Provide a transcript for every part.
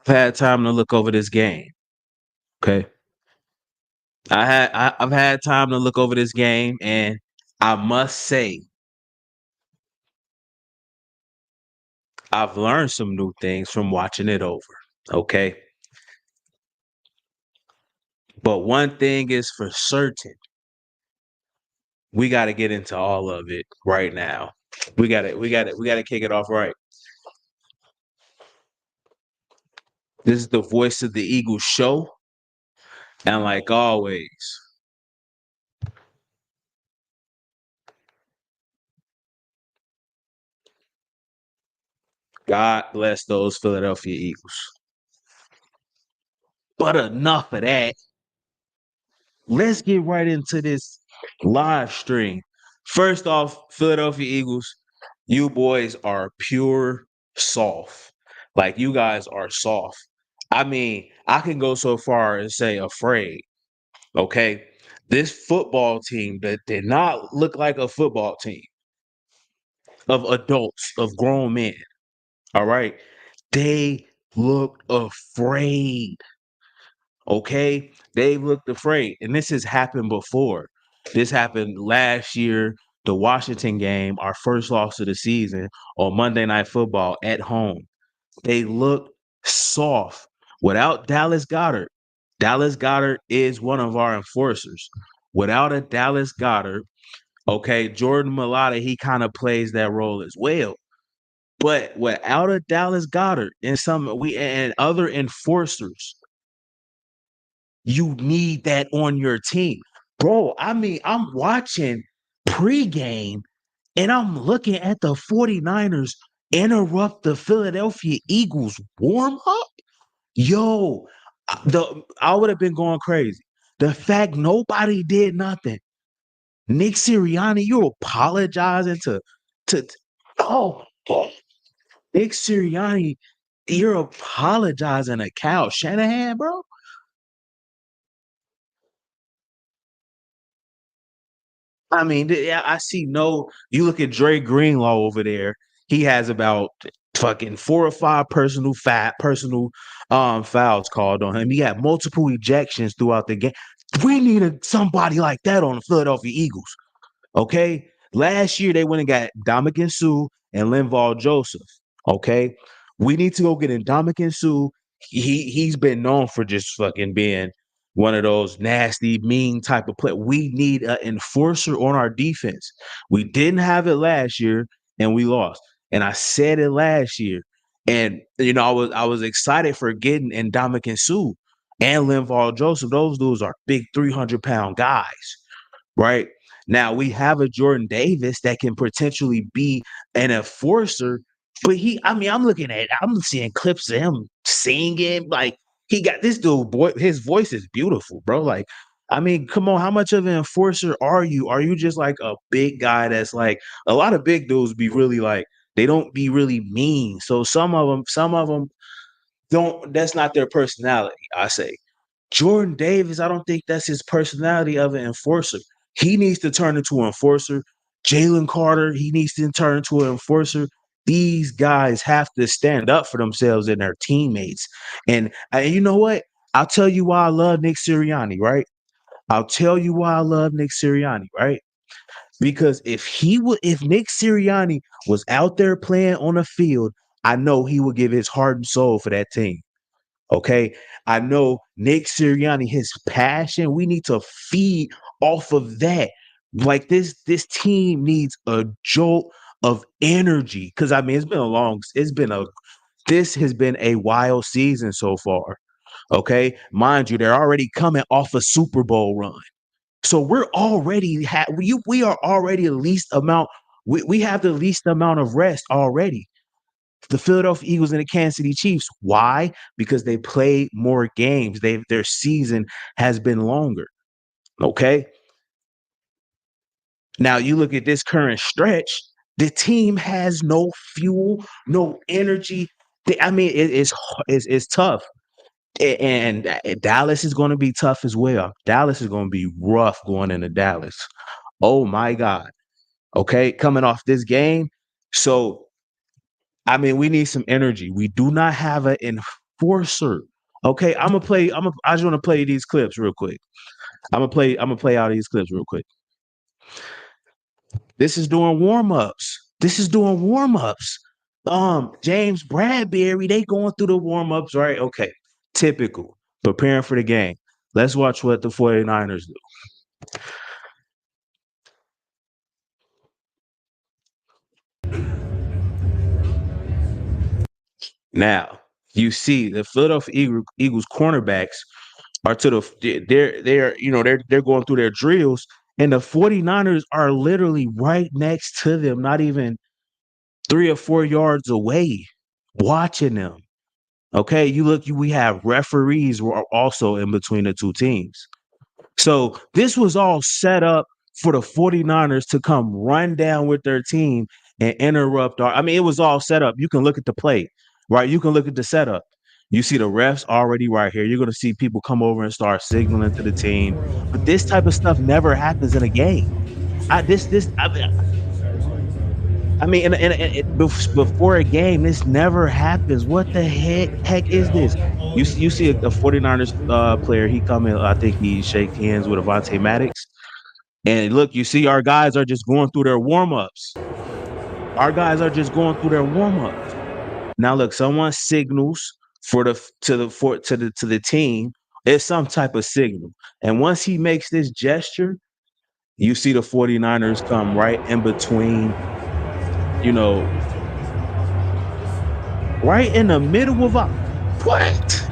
I've had time to look over this game. Okay. I've had time to look over this game, and I must say I've learned some new things from watching it over. Okay. But one thing is for certain, we got to get into all of it right now. We got to kick it off right. This is the Voice of the Eagles show, and like always, God bless those Philadelphia Eagles. But enough of that. Let's get right into this live stream. First off, Philadelphia Eagles, you boys are pure soft. Like, you guys are soft. I mean, I can go so far as say afraid. Okay. This football team that did not look like a football team of adults, of grown men. All right. They looked afraid. Okay. They looked afraid. And this has happened before. This happened last year, the Washington game, our first loss of the season on Monday Night Football at home. They looked soft without Dallas Goedert. Dallas Goedert is one of our enforcers. Without a Dallas Goedert, okay, Jordan Mailata, he kind of plays that role as well. But without a Dallas Goedert and other enforcers, you need that on your team. Bro, I mean, I'm watching pregame and I'm looking at the 49ers interrupt the Philadelphia Eagles warm up. Yo, I would have been going crazy. The fact nobody did nothing. Nick Sirianni, you apologizing to oh, oh, Nick Sirianni, you're apologizing to Kyle Shanahan, bro. I mean, yeah, I see no. You look at Dre Greenlaw over there. He has about fucking 4 or 5 personal fouls called on him. He had multiple ejections throughout the game. We needed somebody like that on the Philadelphia Eagles. Okay. Last year they went and got Dominican Sue and Linval Joseph. Okay. We need to go get Dominican Sue. He's been known for just fucking being one of those nasty, mean type of play. We need an enforcer on our defense. We didn't have it last year and we lost. And I said it last year. And I was excited for getting Dominican Sue and Linval Joseph. Those dudes are big 300-pound guys, right? Now we have a Jordan Davis that can potentially be an enforcer, but I'm seeing clips of him singing. Like, he got this dude, boy, his voice is beautiful, bro. Like, I mean, come on, how much of an enforcer are you? Are you just like a big guy that's like a lot of big dudes be really like they don't be really mean. So some of them don't, that's not their personality, I say. Jordan Davis, I don't think that's his personality of an enforcer. He needs to turn into an enforcer. Jalen Carter, he needs to turn into an enforcer. These guys have to stand up for themselves and their teammates. And you know what? I'll tell you why I love Nick Sirianni, right? I'll tell you why I love Nick Sirianni, right? Because if Nick Sirianni was out there playing on the field, I know he would give his heart and soul for that team. Okay. I know Nick Sirianni, his passion, we need to feed off of that. Like, this team needs a jolt of energy. Cause I mean, this has been a wild season so far. Okay. Mind you, they're already coming off a Super Bowl run. So we are already the least amount, we have the least amount of rest already. The Philadelphia Eagles and the Kansas City Chiefs. Why? Because they play more games. Their season has been longer. Okay. Now you look at this current stretch, the team has no fuel, no energy. I mean, it's tough. And Dallas is going to be tough as well. Dallas is going to be rough going into Dallas. Oh my God. Okay. Coming off this game. So I mean, we need some energy. We do not have enforcer. Okay, I'm gonna play. I just want to play these clips real quick. I'm gonna play out these clips real quick. This is doing warm-ups. This is doing warm-ups. James Bradberry, they going through the warm-ups, right? Okay. Typical. Preparing for the game. Let's watch what the 49ers do. Now, you see the Philadelphia Eagles cornerbacks are to the they're going through their drills, and the 49ers are literally right next to them, not even 3 or 4 yards away, watching them. Okay, we have referees who are also in between the two teams. So this was all set up for the 49ers to come run down with their team and interrupt it was all set up. You can look at the play, right? You can look at the setup. You see the refs already right here. You're going to see people come over and start signaling to the team. But this type of stuff never happens in a game. Before a game, this never happens. What the heck is this? You see a 49ers player, he come in, I think he shake hands with Avonte Maddox. And look, you see our guys are just going through their warm-ups. Our guys are just going through their warm-ups. Now look, someone signals to the team. It's some type of signal. And once he makes this gesture, you see the 49ers come right in between, right in the middle of what?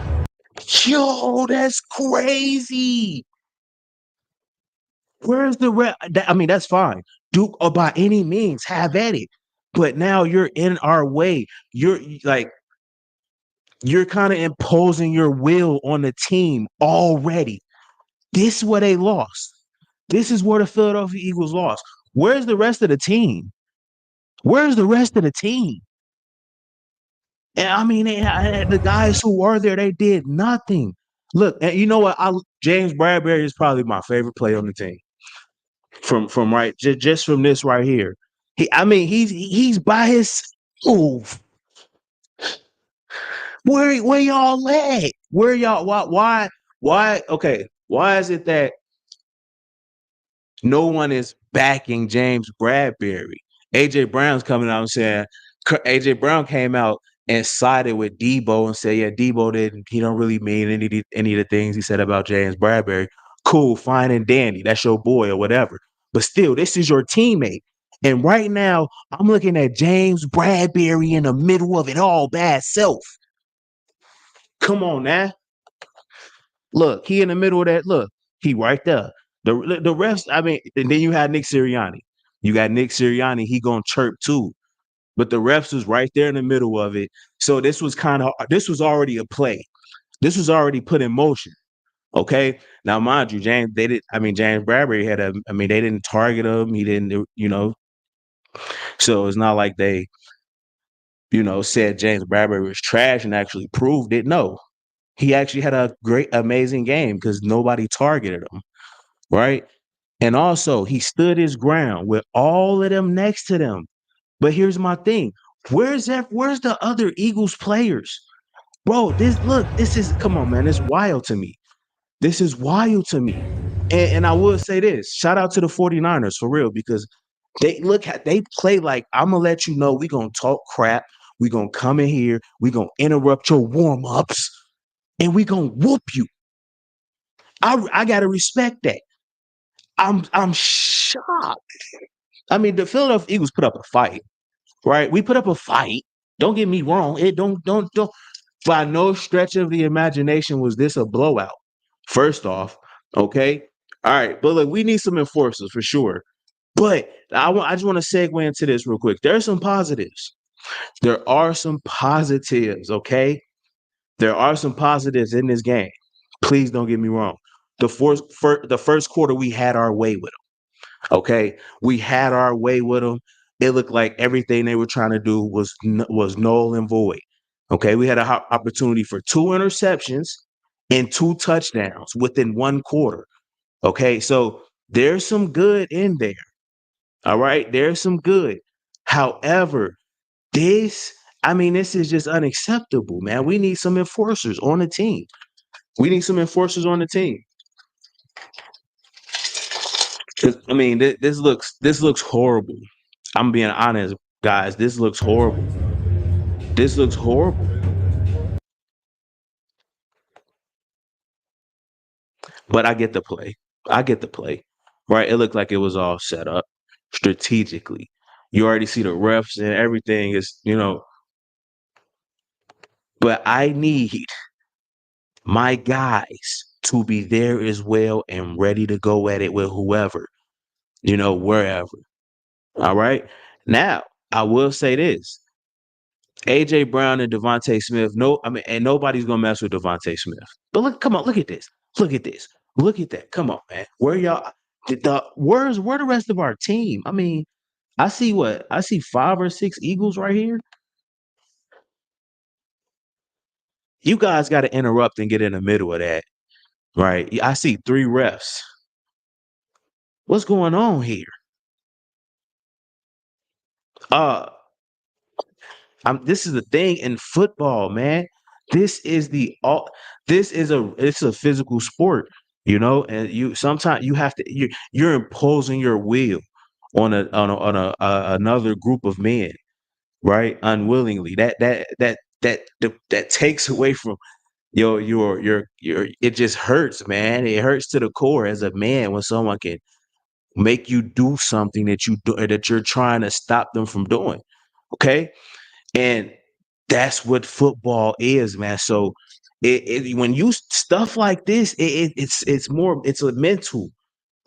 Yo, that's crazy. Where's the rep? That's fine. Do by any means have at it. But now you're in our way. You're kind of imposing your will on the team already. This is where they lost. This is where the Philadelphia Eagles lost. Where's the rest of the team? Where's the rest of the team? And the guys who were there, they did nothing. Look, and you know what? James Bradberry is probably my favorite player on the team. From right, just from this right here. He's by his move. Where y'all at? Where y'all why okay, why is it that no one is backing James Bradberry? AJ Brown's coming out and saying AJ Brown came out and sided with Debo and said, yeah, Debo he don't really mean any of the things he said about James Bradberry. Cool, fine and dandy. That's your boy or whatever. But still, this is your teammate. And right now, I'm looking at James Bradberry in the middle of it all by himself. Come on now. Look, he in the middle of that. Look, he right there. The rest, and then you had Nick Sirianni. You got Nick Sirianni. He gonna chirp too. But the refs was right there in the middle of it. So this was already a play. This was already put in motion. Okay. Now, mind you, James Bradberry they didn't target him. He didn't, so it's not like they, said James Bradberry was trash and actually proved it. No, he actually had a great, amazing game because nobody targeted him. Right. And also he stood his ground with all of them next to them. But here's my thing. Where's the other Eagles players? Bro, come on, man. It's wild to me. This is wild to me. And I will say this. Shout out to the 49ers for real, because they play like, I'm going to let you know, we're going to talk crap. We're going to come in here. We're going to interrupt your warm-ups. And we're going to whoop you. I got to respect that. I'm shocked. The Philadelphia Eagles put up a fight. Right? We put up a fight. Don't get me wrong. It don't by no stretch of the imagination was this a blowout. First off, okay? All right, but look, we need some enforcers for sure. But I just want to segue into this real quick. There are some positives. There are some positives, okay? There are some positives in this game. Please don't get me wrong. The first quarter, we had our way with them. Okay, we had our way with them. It looked like everything they were trying to do was null and void. Okay, we had an opportunity for 2 interceptions and 2 touchdowns within 1 quarter. Okay, so there's some good in there. All right, there's some good. However, this I mean, this is just unacceptable, man. We need some enforcers on the team. We need some enforcers on the team. 'Cause, I mean, this looks horrible. I'm being honest, guys. This looks horrible. This looks horrible. But I get the play. I get the play. Right? It looked like it was all set up strategically. You already see the refs and everything is. But I need my guys to be there as well and ready to go at it with whoever, wherever. All right. Now, I will say this. AJ Brown and Devontae Smith, and nobody's gonna mess with Devontae Smith. But come on, look at this. Look at this. Look at that. Come on, man. Where y'all where the rest of our team? I mean, I see what? I see 5 or 6 Eagles right here. You guys got to interrupt and get in the middle of that. Right. I see 3 refs. What's going on here? Uh this is the thing in football, man. This is the all. It's a physical sport, and you sometimes you have to you're imposing your will on another group of men, right? Unwillingly. That takes away from your. It just hurts, man. It hurts to the core as a man when someone can make you do something that you're trying to stop them from doing. Okay. And that's what football is, man. So when you stuff like this, it's a mental.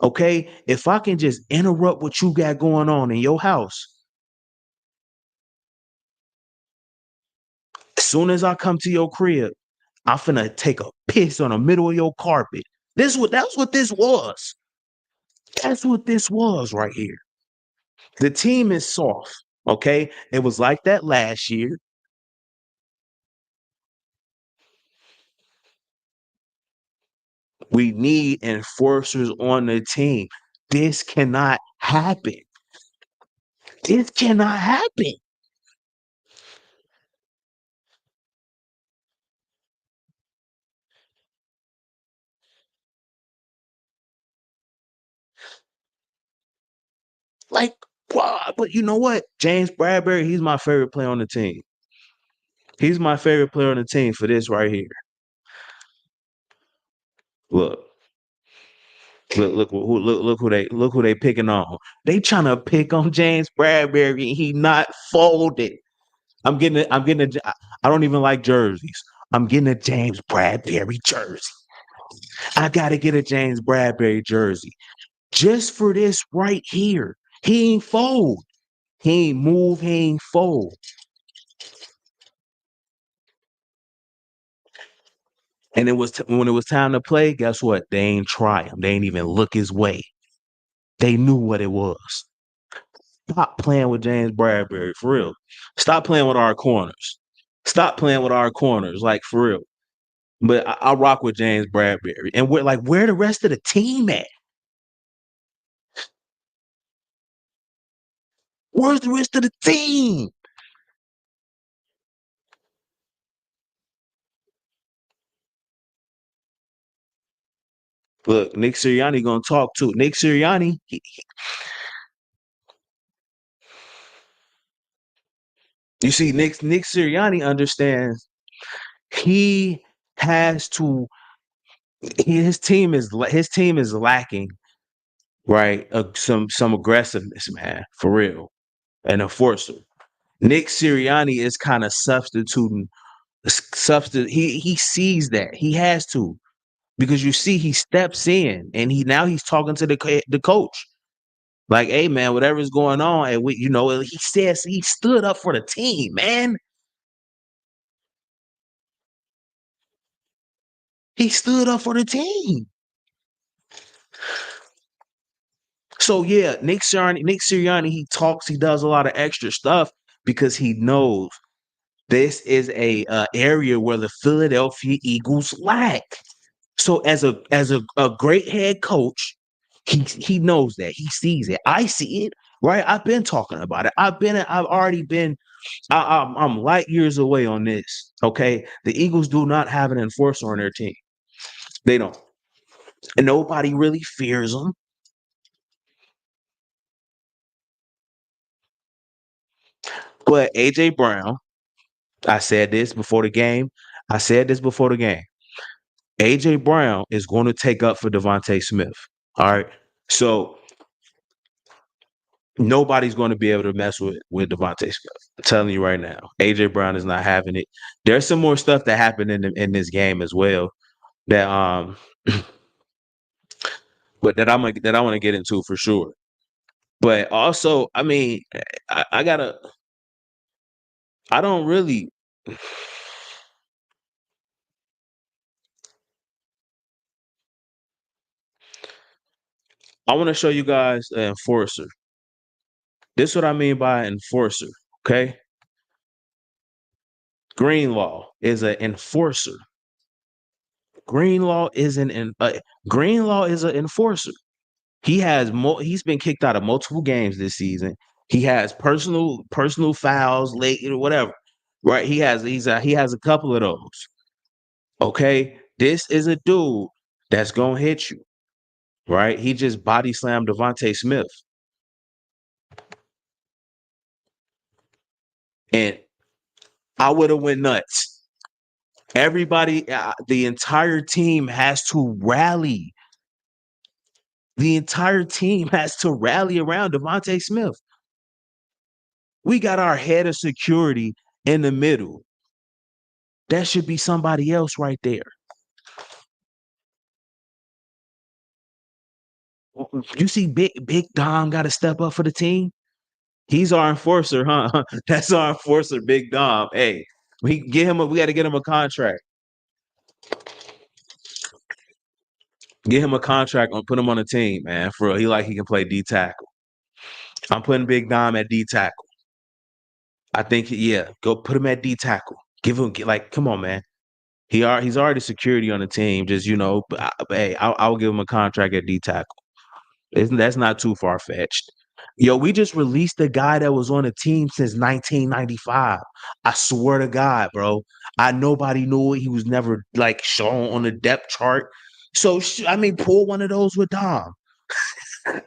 Okay. If I can just interrupt what you got going on in your house, as soon as I come to your crib, I'm finna take a piss on the middle of your carpet. That's what this was. That's what this was right here. The team is soft. Okay. It was like that last year. We need enforcers on the team. This cannot happen. This cannot happen. Like, but you know what? James Bradberry, he's my favorite player on the team. He's my favorite player on the team for this right here. Look, look who they picking on. They trying to pick on James Bradberry, and he not folded. I don't even like jerseys. I'm getting a James Bradberry jersey. I gotta get a James Bradberry jersey. Just for this right here. He ain't fold. He ain't move. He ain't fold. And when it was time to play, guess what? They ain't try him. They ain't even look his way. They knew what it was. Stop playing with James Bradberry, for real. Stop playing with our corners. Stop playing with our corners, like for real. But I rock with James Bradberry. And where the rest of the team at? Where's the rest of the team? Look, Nick Sirianni gonna talk too. Nick Sirianni, you see, Nick Sirianni understands he has to. His team is lacking, right? Some aggressiveness, man, for real, and a enforcer. Nick Sirianni is kind of substituting. He sees that he has to because you see he steps in and he's talking to the coach. Like, hey man, whatever's going on, and he says he stood up for the team, man. He stood up for the team. So yeah, Nick Sirianni, he talks, he does a lot of extra stuff because he knows this is a area where the Philadelphia Eagles lack. So as a great head coach, he knows that. He sees it. I see it. right? I've been talking about it. I've already been. I'm light years away on this. Okay, the Eagles do not have an enforcer on their team. They don't, and nobody really fears them. But AJ Brown, I said this before the game. I said this before the game. AJ Brown is going to take up for Devontae Smith. All right. So nobody's going to be able to mess with Devontae Smith. I'm telling you right now. AJ Brown is not having it. There's some more stuff that happened in this game as well that but that I want to get into for sure. But also, I mean, I gotta I don't really I want to show you guys an enforcer. This is what I mean by enforcer. Okay. Greenlaw is an enforcer. Greenlaw is Greenlaw is an enforcer. He's been kicked out of multiple games this season. He has personal fouls, late, whatever. Right? He has a couple of those. Okay? This is a dude that's gonna hit you. Right? He just body slammed Devontae Smith. And I would have went nuts. Everybody, the entire team has to rally. The entire team has to rally around Devontae Smith. We got our head of security in the middle. That should be somebody else right there. You see, Big Dom got to step up for the team. He's our enforcer, huh? That's our enforcer, Big Dom. Hey, we got to get him a contract. Get him a contract and put him on the team, man. For real. He can play D tackle. I'm putting Big Dom at D tackle. I think, yeah, go put him at D tackle. Come on, man. He's already security on the team. Just but hey, I'll give him a contract at D tackle. That's not too far fetched. Yo, we just released a guy that was on the team since 1995. I swear to God, bro. Nobody knew it. He was never like shown on the depth chart. So I mean, pull one of those with Dom.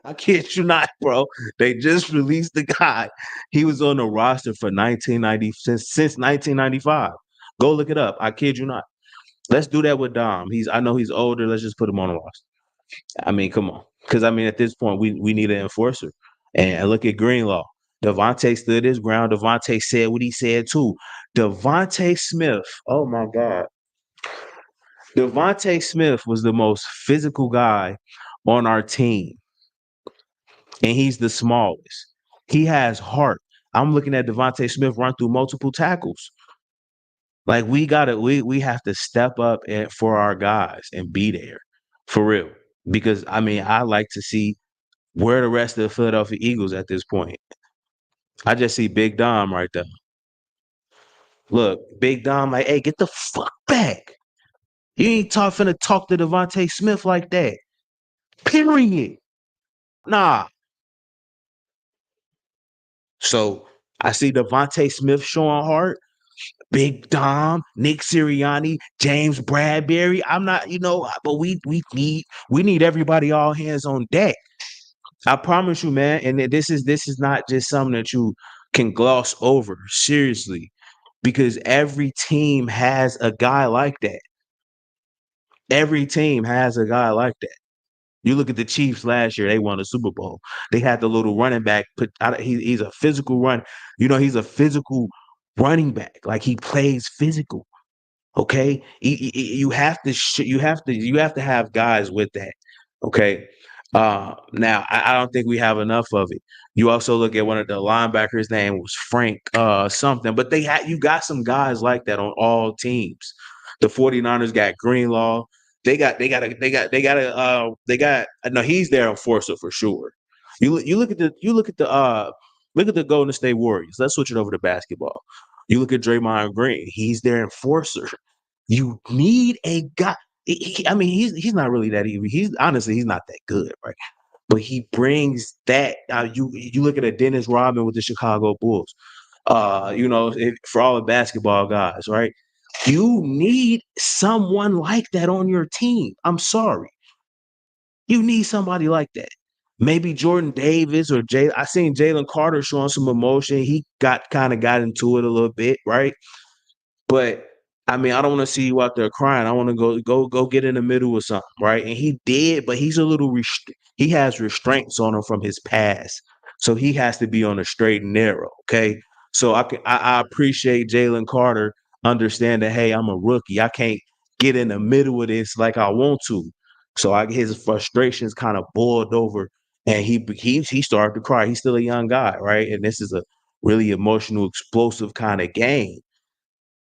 I kid you not, bro. They just released the guy. He was on the roster for 1990 since 1995. Go look it up. I kid you not. Let's do that with Dom. I know he's older. Let's just put him on the roster. I mean, come on. Because I mean, at this point, we need an enforcer. And look at Greenlaw. Devontae stood his ground. Devontae said what he said too. Devontae Smith. Oh my God. Devontae Smith was the most physical guy on our team. And he's the smallest. He has heart. I'm looking at Devontae Smith run through multiple tackles. Like we have to step up for our guys and be there for real. Because I mean, I like to see where the rest of the Philadelphia Eagles at this point. I just see Big Dom right there. Look, Big Dom, like, hey, get the fuck back. You ain't finna talk to Devontae Smith like that. Period. Nah. So I see Devontae Smith showing heart. Big Dom, Nick Sirianni, James Bradberry. I'm not, but we need everybody all hands on deck. I promise you, man. And this is not just something that you can gloss over. Seriously, because every team has a guy like that. Every team has a guy like that. You look at the Chiefs last year; they won a Super Bowl. They had the little running back. He's a physical run. He's a physical running back. Like he plays physical. Okay, you have to have guys with that. Okay, now I don't think we have enough of it. You also look at one of the linebackers' name was Frank something, but you got some guys like that on all teams. The 49ers got Greenlaw. No, he's their enforcer for sure. You look at the Golden State Warriors. Let's switch it over to basketball. You look at Draymond Green. He's their enforcer. You need a guy. I mean, he's not really that even. He's not that good, right? but he brings that. You look at a Dennis Rodman with the Chicago Bulls. For all the basketball guys, right? You need someone like that on your team. I'm sorry. You need somebody like that. Maybe Jordan Davis or Jay. I seen Jalen Carter showing some emotion. He kind of got into it a little bit, right? But I mean, I don't want to see you out there crying. I want to go get in the middle or something, right? And he did, but he's a little he has restraints on him from his past, so he has to be on a straight and narrow. Okay, so I appreciate Jalen Carter understanding. Hey, I'm a rookie. I can't get in the middle of this like I want to. So his frustrations kind of boiled over, and he started to cry. He's still a young guy, right? And this is a really emotional, explosive kind of game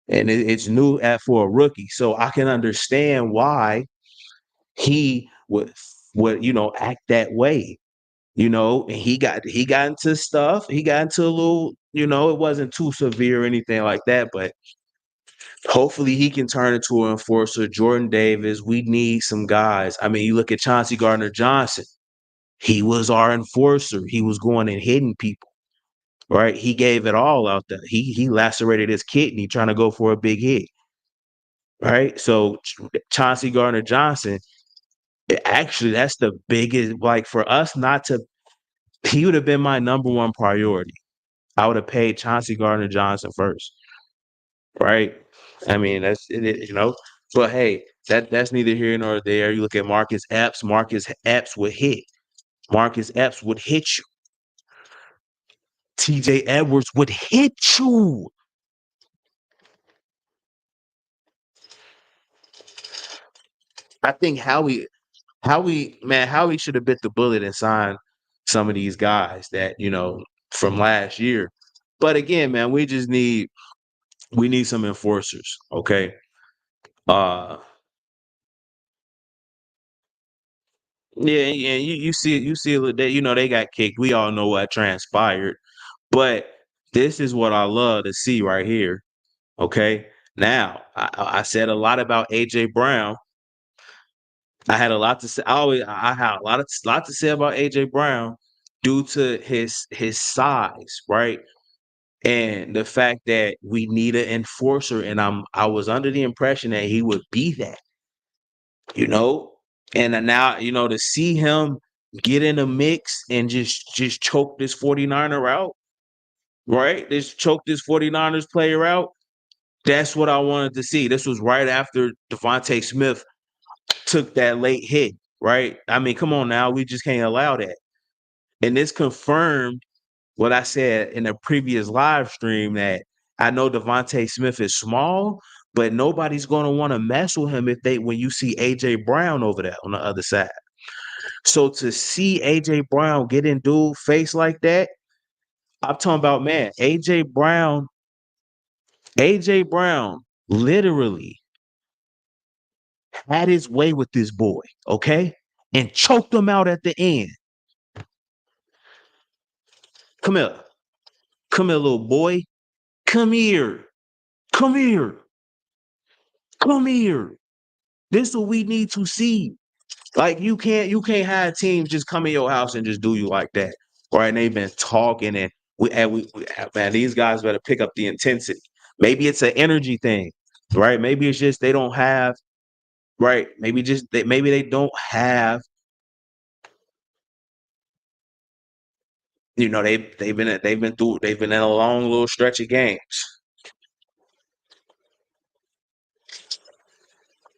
and it's new for a rookie. So I can understand why he would act that way. And he got into stuff. He got into a little, it wasn't too severe or anything like that, but hopefully he can turn into an enforcer. Jordan Davis, we need some guys. I mean, you look at Chauncey Gardner-Johnson. He was our enforcer. He was going and hitting people. Right? He gave it all out there. He lacerated his kidney trying to go for a big hit. Right. So Chauncey Gardner Johnson, actually, that's the biggest, like for us not to, he would have been my number one priority. I would have paid Chauncey Gardner Johnson first. Right. I mean, that's it. But hey, that's neither here nor there. You look at Marcus Epps. Marcus Epps would hit. Marcus Epps would hit you. TJ Edwards would hit you. I think Howie should have bit the bullet and signed some of these guys that, from last year. But again, man, we need some enforcers, okay? Uh yeah, yeah, you see they got kicked. We all know what transpired. But this is what I love to see right here. Okay. Now, I said a lot about AJ Brown. I had a lot to say. I had a lot to say about AJ Brown due to his size, right? And the fact that we need an enforcer, and I was under the impression that he would be that, you know. And now, to see him get in a mix and just choke this 49er out, right? Just choke this 49ers player out. That's what I wanted to see. This was right after Devontae Smith took that late hit, right? I mean, come on now, we just can't allow that. And this confirmed what I said in a previous live stream that I know Devontae Smith is small, but nobody's going to want to mess with him when you see AJ Brown over there on the other side. So to see AJ Brown get in dude face like that, I'm talking about, man, AJ Brown literally had his way with this boy, okay? And choked him out at the end. Come here. Come here, little boy. Come here. Come here. Come here. This is what we need to see. Like you can't have teams just come in your house and just do you like that. Right. And they've been talking and man, these guys better pick up the intensity. Maybe it's an energy thing, right? Maybe it's just they don't have right. Maybe they don't have, they've been in a long little stretch of games.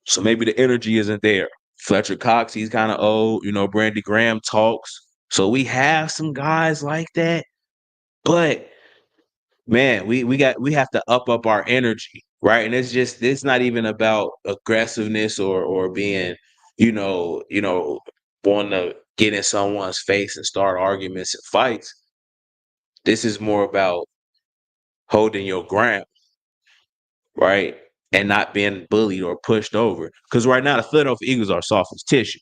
So maybe the energy isn't there. Fletcher Cox, he's kind of old. Brandy Graham talks. So we have some guys like that, but man, we have to up our energy, right? And it's not even about aggressiveness or being, wanting to get in someone's face and start arguments and fights. This is more about holding your ground, right? And not being bullied or pushed over. Because right now the Philadelphia Eagles are soft as tissue.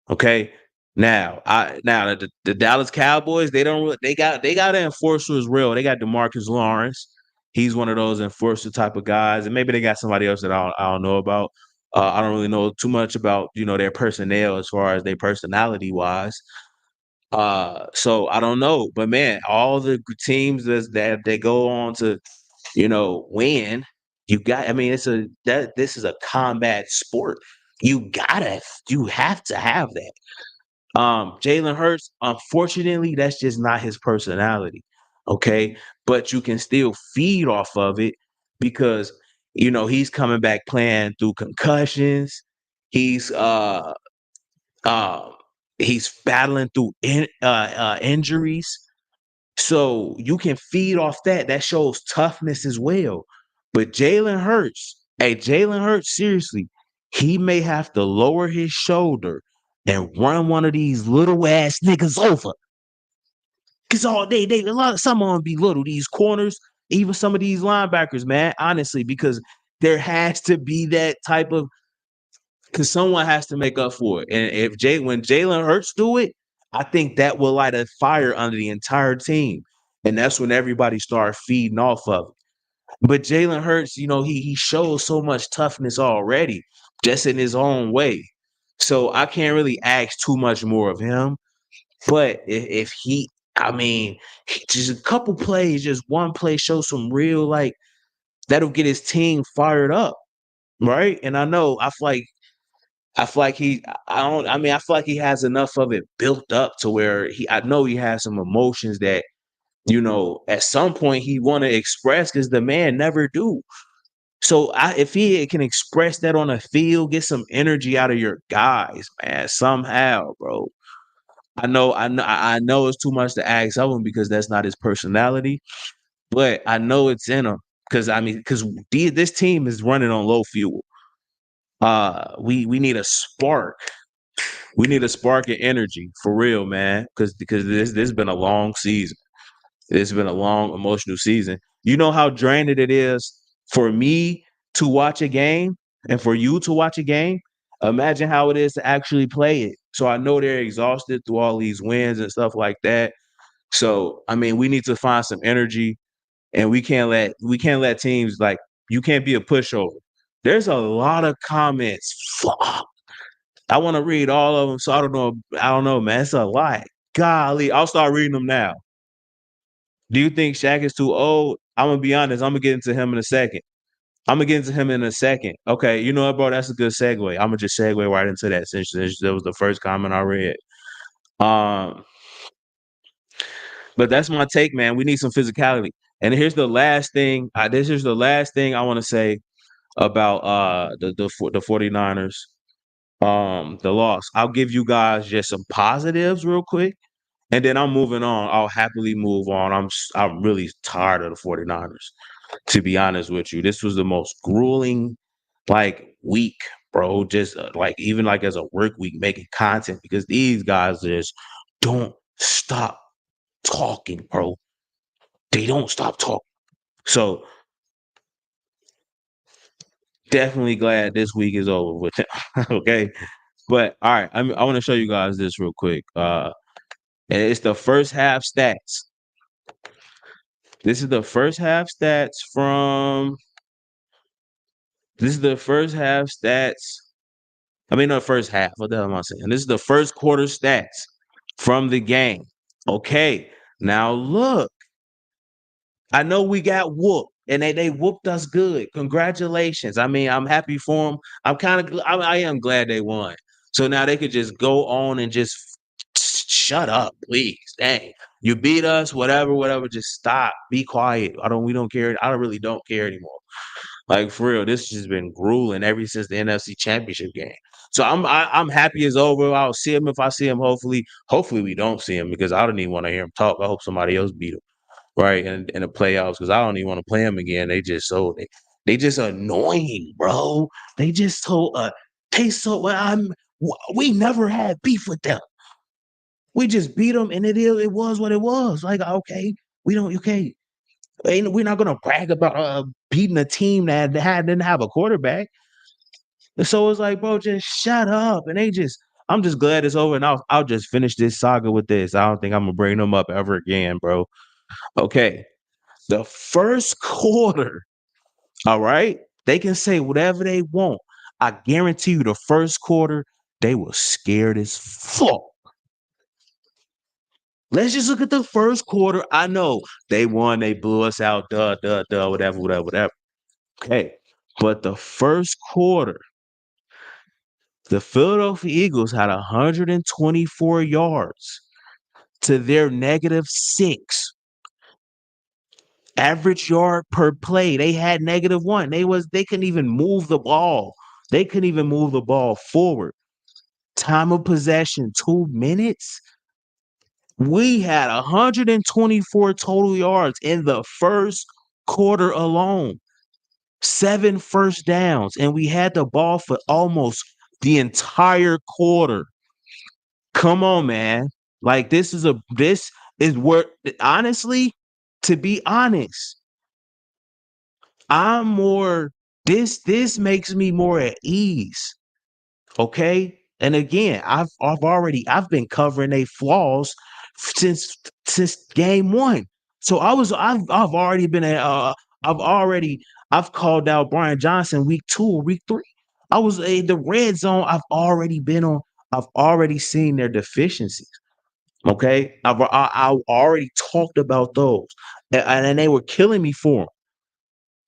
Okay. Now the Dallas Cowboys, they got an enforcer as well. They got DeMarcus Lawrence. He's one of those enforcer type of guys, and maybe they got somebody else that I don't know about. I don't really know too much about their personnel as far as their personality wise. So I don't know, but man, all the teams that they go on to, win. I mean, this is a combat sport. You have to have that. Jalen Hurts, unfortunately, that's just not his personality. Okay. But you can still feed off of it because, he's coming back playing through concussions. He's, uh, he's battling through injuries. So you can feed off that. That shows toughness as well. But Jalen Hurts, seriously, he may have to lower his shoulder and run one of these little ass niggas over. Cause all they a lot of some of them be little, these corners, even some of these linebackers, man. Honestly, because there has to be that type of because someone has to make up for it. And when Jalen Hurts do it, I think that will light a fire under the entire team. And that's when everybody starts feeding off of it. But Jalen Hurts, he shows so much toughness already, just in his own way. So I can't really ask too much more of him. But if he, I mean, just a couple plays, just one play, show some real that'll get his team fired up, right? And I feel like he I don't I mean, I feel like he has enough of it built up to where I know he has some emotions that, at some point he want to express because the man never do. So if he can express that on the field, get some energy out of your guys, man, somehow, bro. I know it's too much to ask of him because that's not his personality, but I know it's in him because this team is running on low fuel. We need a spark. We need a spark of energy for real, man. Because this has been a long season. It's been a long emotional season. You know how draining it is for me to watch a game and for you to watch a game. Imagine how it is to actually play it. So I know they're exhausted through all these wins and stuff like that. So I mean, we need to find some energy, and we can't let teams you can't be a pushover. There's a lot of comments. Fuck. I want to read all of them, so I don't know. I don't know, man. It's a lot. Golly, I'll start reading them now. Do you think Shaq is too old? I'm gonna be honest. I'm gonna get into him in a second. Okay, you know what, bro? That's a good segue. I'm gonna just segue right into that since that was the first comment I read. Um, but that's my take, man. We need some physicality. And here's the last thing. This is the last thing I want to say about the 49ers. The loss. I'll give you guys just some positives real quick. And then I'm moving on. I'll happily move on. I'm really tired of the 49ers, to be honest with you. This was the most grueling week, bro. Just even as a work week making content because these guys just don't stop talking, bro. They don't stop talking. So definitely glad this week is over with. Okay. But all right, I want to show you guys this real quick. And it's the first half stats. This is the first half stats from. This is the first half stats. I mean, not first half. What the hell am I saying? This is the first quarter stats from the game. Okay. Now look, I know we got whooped, and they whooped us good. Congratulations. I mean, I'm happy for them. I am glad they won. So now they could just go on and just shut up, please. Dang. You beat us, whatever, whatever. Just stop. Be quiet. We don't care. I really don't care anymore. Like for real, this has been grueling ever since the NFC Championship game. So I'm happy it's over. I'll see him if I see him. Hopefully we don't see him because I don't even want to hear him talk. I hope somebody else beat him right in the playoffs because I don't even want to play him again. They just annoying, bro. They just we never had beef with them. We just beat them, and it was what it was. Like, okay, we don't okay. We're not gonna brag about beating a team that didn't have a quarterback. And so it's like, bro, just shut up. And I'm just glad it's over, and I'll just finish this saga with this. I don't think I'm gonna bring them up ever again, bro. Okay, the first quarter. All right, they can say whatever they want. I guarantee you, the first quarter they were scared as fuck. Let's just look at the first quarter. I know they won, they blew us out, whatever, whatever, whatever. Okay. But the first quarter, the Philadelphia Eagles had 124 yards to their -6. Average yard per play. They had -1. They couldn't even move the ball. They couldn't even move the ball forward. Time of possession, 2 minutes. We had 124 total yards in the first quarter alone. 7 first downs, and we had the ball for almost the entire quarter. Come on, man. Like this is where honestly, to be honest, I'm more this makes me more at ease. Okay. And again, I've been covering their flaws since game one. So I've already been I've already I've called out Brian Johnson week 2 or week 3. I was the red zone. I've already seen their deficiencies. Okay. I already talked about those. And they were killing me for them.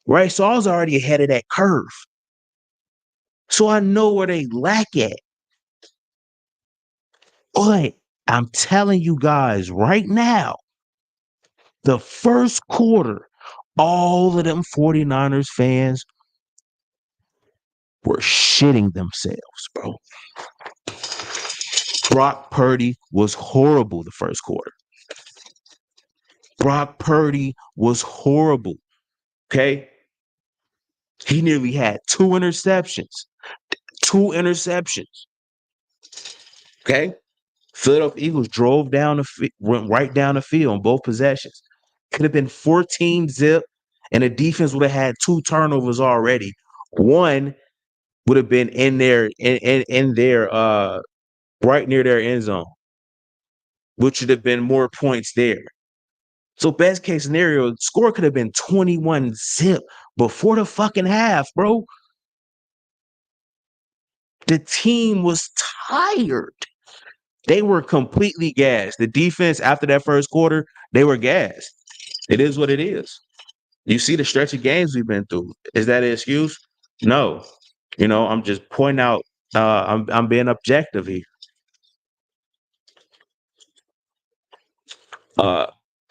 Right. So I was already ahead of that curve. So I know where they lack at. But I'm telling you guys right now, the first quarter, all of them 49ers fans were shitting themselves, bro. Brock Purdy was horrible the first quarter. Brock Purdy was horrible. Okay. He nearly had 2 interceptions. 2 interceptions. Okay. Philadelphia Eagles drove down went right down the field on both possessions. Could have been 14-zip, and the defense would have had 2 turnovers already. One would have been in their right near their end zone, which would have been more points there. So best case scenario, the score could have been 21-zip before the fucking half, bro. The team was tired. They were completely gassed. The defense after that first quarter, they were gassed. It is what it is. You see the stretch of games we've been through. Is that an excuse? No. I'm just pointing out. I'm being objective here.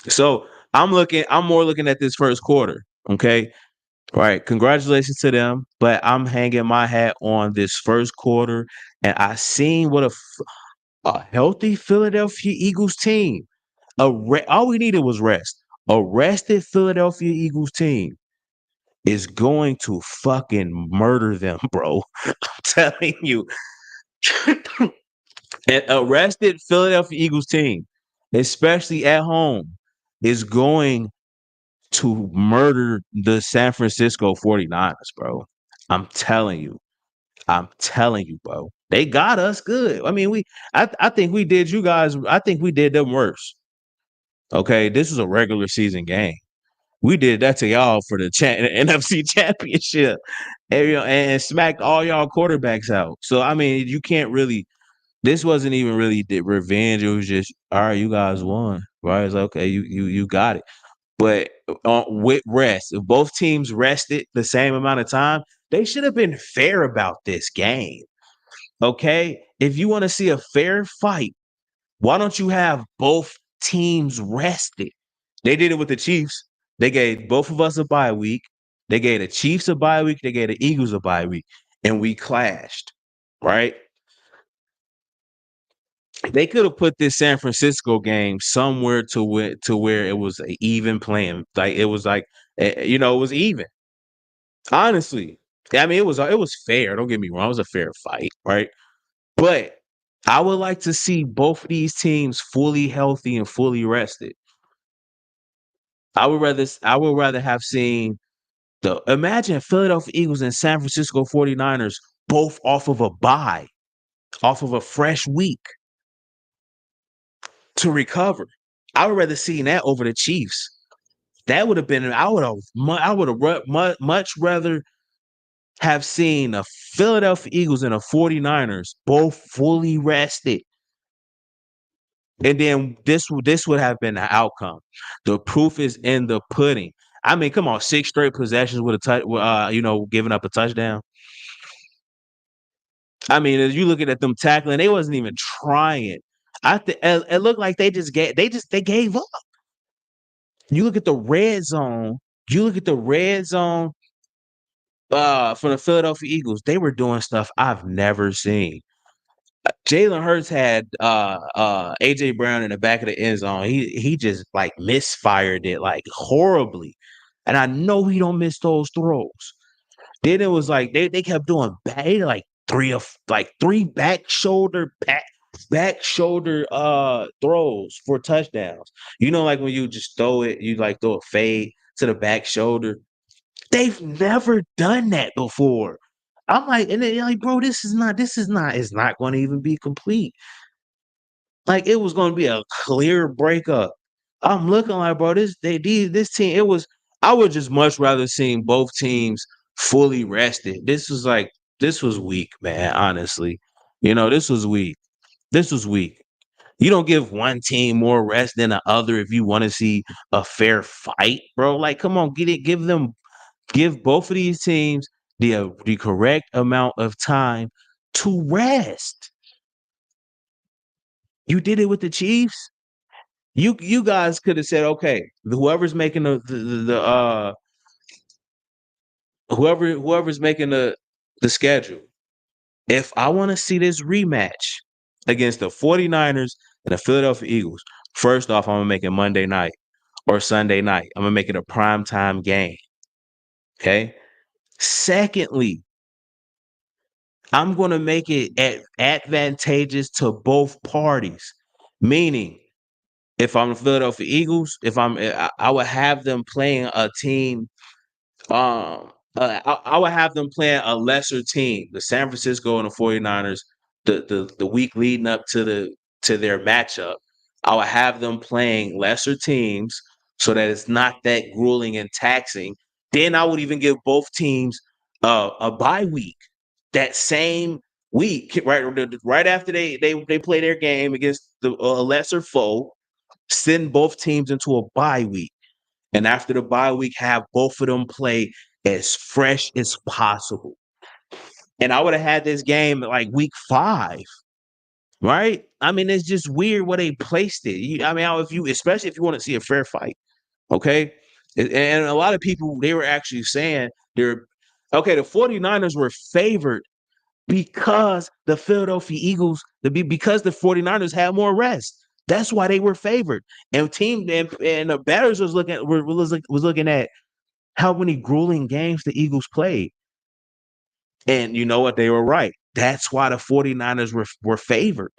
So I'm more looking at this first quarter. Okay. Right. Congratulations to them. But I'm hanging my hat on this first quarter. And I seen what a healthy Philadelphia Eagles team. All we needed was rest. A rested Philadelphia Eagles team is going to fucking murder them, bro. I'm telling you. An arrested Philadelphia Eagles team, especially at home, is going to murder the San Francisco 49ers, bro. I'm telling you. I'm telling you, bro. They got us good. I mean, I think we did you guys. I think we did them worse. Okay, this was a regular season game. We did that to y'all for the NFC Championship, and smacked all y'all quarterbacks out. So I mean, you can't really. This wasn't even really the revenge. It was just, all right, you guys won, right? It's like, okay, you got it. But with rest, if both teams rested the same amount of time, they should have been fair about this game. Okay, if you want to see a fair fight, why don't you have both teams rested? They did it with the Chiefs. They gave both of us a bye week. They gave the Chiefs a bye week. They gave the Eagles a bye week, and we clashed, right? They could have put this San Francisco game somewhere to where it was an even playing. Like it was like it was even. Honestly, I mean, it was fair. Don't get me wrong; it was a fair fight, right? But I would like to see both of these teams fully healthy and fully rested. I would rather have seen imagine Philadelphia Eagles and San Francisco 49ers both off of a bye, off of a fresh week to recover. I would rather see that over the Chiefs. That would have been. I would have much rather have seen the Philadelphia Eagles and the 49ers both fully rested And then this would have been the outcome. The proof is in the pudding. I mean, come on, 6 straight possessions with a giving up a touchdown. I mean, as you looking at them tackling, they wasn't even trying. It looked like they gave up. You look at the red zone. You look at the red zone for the Philadelphia Eagles. They were doing stuff I've never seen. Jalen Hurts had AJ Brown in the back of the end zone. He just like misfired it like horribly. And I know he don't miss those throws. Then it was like they kept doing like three back shoulder throws for touchdowns. You know, like when you just throw it, you like throw a fade to the back shoulder. They've never done that before. I'm like, and then like, bro, it's not going to even be complete. Like it was going to be a clear breakup. I'm looking like, bro, this team, I would just much rather seen both teams fully rested. This was weak, man, honestly. This was weak. This was weak. You don't give one team more rest than the other if you want to see a fair fight, bro. Like, come on, give both of these teams the correct amount of time to rest. You did it with the Chiefs. You guys could have said, okay, whoever's making whoever's making the schedule. If I want to see this rematch against the 49ers and the Philadelphia Eagles, first off, I'm gonna make it Monday night or Sunday night. I'm gonna make it a primetime game. Okay. Secondly, I'm gonna make it advantageous to both parties. Meaning, if I'm the Philadelphia Eagles, I would have them playing a team. I would have them playing a lesser team, the San Francisco and the 49ers, the week leading up to their matchup. I would have them playing lesser teams so that it's not that grueling and taxing. Then I would even give both teams a bye week that same week, right after they play their game against the lesser foe. Send both teams into a bye week. And after the bye week, have both of them play as fresh as possible. And I would have had this game like week 5, right? I mean, it's just weird where they placed it. Especially if you want to see a fair fight, okay? And a lot of people, they were actually saying okay, the 49ers were favored because the Philadelphia Eagles, because the 49ers had more rest. That's why they were favored. And the batters was looking at how many grueling games the Eagles played. And you know what? They were right. That's why the 49ers were favored.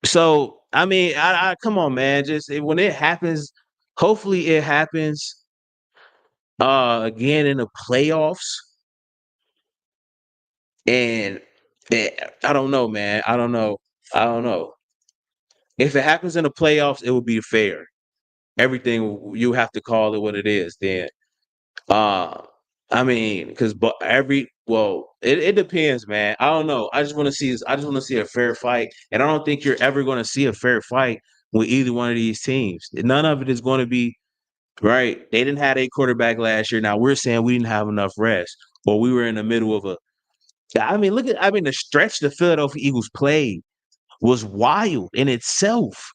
So, I mean, I come on, man. When it happens, hopefully it happens again in the playoffs. And I don't know, man. I don't know. I don't know. If it happens in the playoffs, it would be fair. Everything you have to call it what it is then. Uh, I mean, because it depends, man. I don't know. I just want to see a fair fight, and I don't think you're ever going to see a fair fight with either one of these teams. None of it is going to be right. They didn't have a quarterback last year. Now we're saying we didn't have enough rest, or we were in the middle of a. The stretch the Philadelphia Eagles played was wild in itself.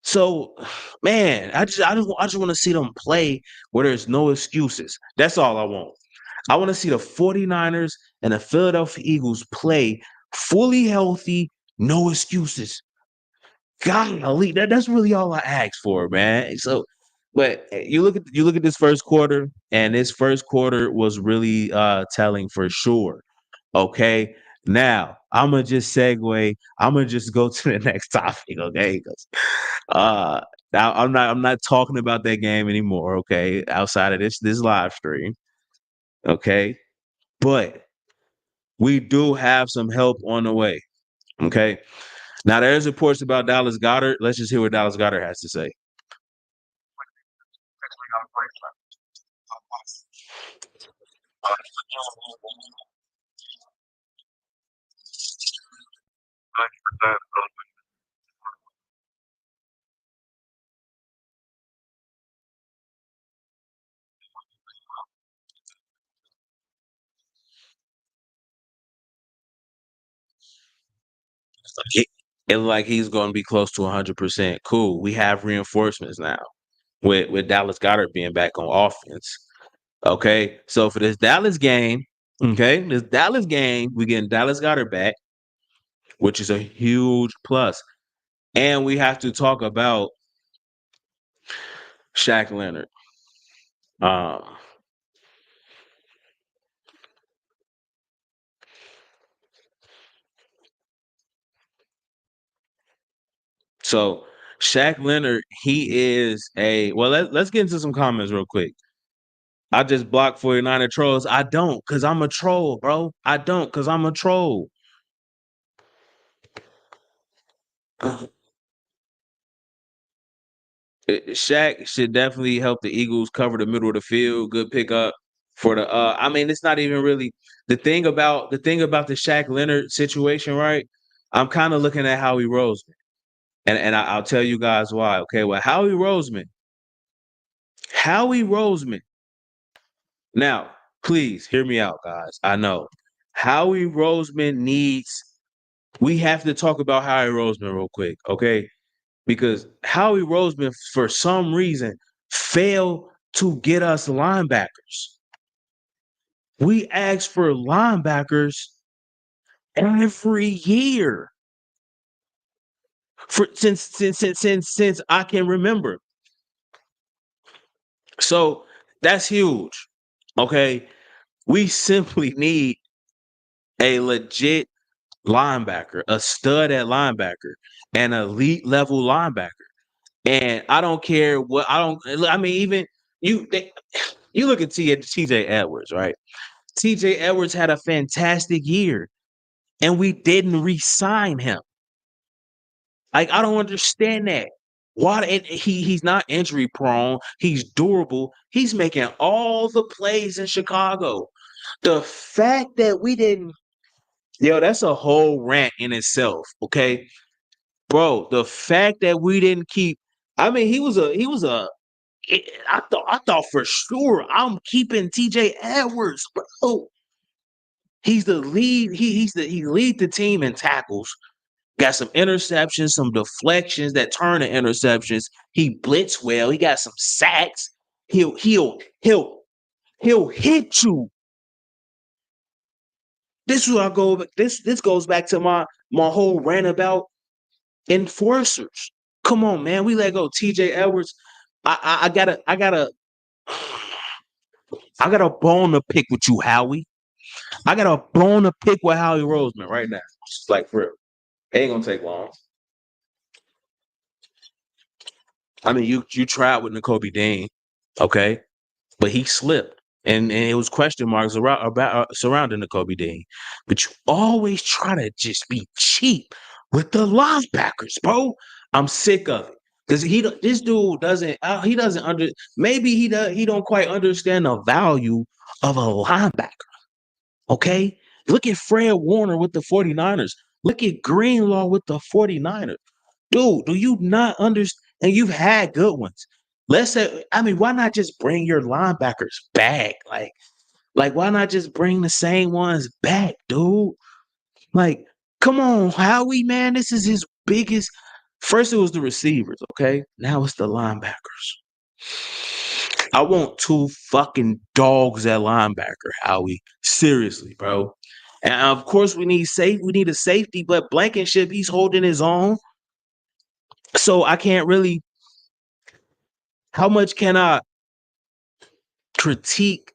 So, man, I just want to see them play where there's no excuses. That's all I want. I want to see the 49ers and the Philadelphia Eagles play fully healthy, no excuses. Golly, that's really all I asked for, man. So, but you look at this first quarter, and this first quarter was really telling for sure. Okay. Now I'm gonna just segue. I'm gonna just go to the next topic, okay? Because uh now I'm not talking about that game anymore, okay? Outside of this live stream. Okay. But we do have some help on the way. Okay. Now there's reports about Dallas Goddard. Let's just hear what Dallas Goddard has to say. It like he's going to be close to 100%. Cool. We have reinforcements now with Dallas Goddard being back on offense. Okay, so for this Dallas game, we getting Dallas Goddard back, which is a huge plus, and we have to talk about Shaq Leonard. Um, so Shaq Leonard, he is a well. Let's get into some comments real quick. I just blocked 49er trolls. I don't, cause I'm a troll, bro. I don't, cause I'm a troll. Shaq should definitely help the Eagles cover the middle of the field. Good pickup for the I mean, it's not even really the thing about the Shaq Leonard situation, right? I'm kind of looking at Howie Roseman. And I'll tell you guys why. Okay. Well, Howie Roseman. Now, please hear me out, guys. I know. Howie Roseman we have to talk about Howie Roseman real quick, okay? Because Howie Roseman, for some reason, failed to get us linebackers. We ask for linebackers every year for since I can remember. So that's huge. Okay. We simply need a legit linebacker, a stud at linebacker, an elite level linebacker. And I don't care what I mean, even you look at TJ Edwards, right? TJ Edwards had a fantastic year and we didn't re-sign him. Like, I don't understand that. Why he's not injury prone, he's durable, he's making all the plays in Chicago. The fact that we didn't, that's a whole rant in itself, okay? Bro, the fact that we didn't keep, I mean, I thought for sure I'm keeping TJ Edwards, bro. He's the lead, he lead the team in tackles. Got some interceptions, some deflections that turn to interceptions. He blitz well. He got some sacks. He'll hit you. This is what I go. This goes back to my whole rant about enforcers. Come on, man. We let go TJ Edwards. I got a bone to pick with you, Howie. I got a bone to pick with Howie Roseman right now. Like, for real. It ain't gonna take long. I mean, you tried with N'Kobe Dean, okay, but he slipped, and it was question marks about surrounding N'Kobe Dean. But you always try to just be cheap with the linebackers, bro. I'm sick of it because this dude doesn't he doesn't under maybe he don't quite understand the value of a linebacker. Okay, look at Fred Warner with the 49ers. Look at Greenlaw with the 49ers. Dude, do you not understand? And you've had good ones. Let's say, I mean, why not just bring your linebackers back? Like, why not just bring the same ones back, dude? Like, come on, Howie, man. This is his biggest. First, it was the receivers, okay? Now it's the linebackers. I want two fucking dogs at linebacker, Howie. Seriously, bro. And of course, we need a safety, but Blankenship, he's holding his own. So I can't really. How much can I critique?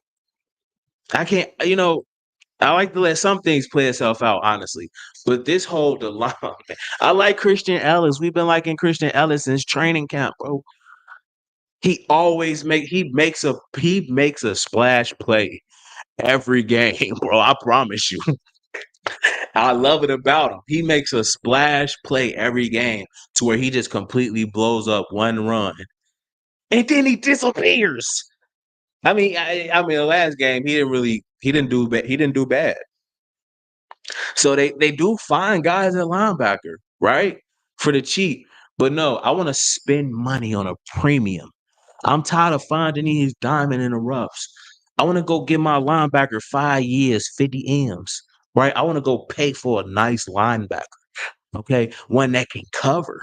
I can't, I like to let some things play itself out, honestly. But this whole dilemma, man, I like Christian Ellis. We've been liking Christian Ellis since training camp, bro. He makes a splash play every game, bro. I promise you. I love it about him. He makes a splash play every game to where he just completely blows up one run. And then he disappears. I mean, the last game he didn't do bad. So they do find guys at linebacker, right? For the cheap. But no, I want to spend money on a premium. I'm tired of finding these diamond in the roughs. I want to go get my linebacker 5 years, 50 M's, right? I want to go pay for a nice linebacker, okay? One that can cover,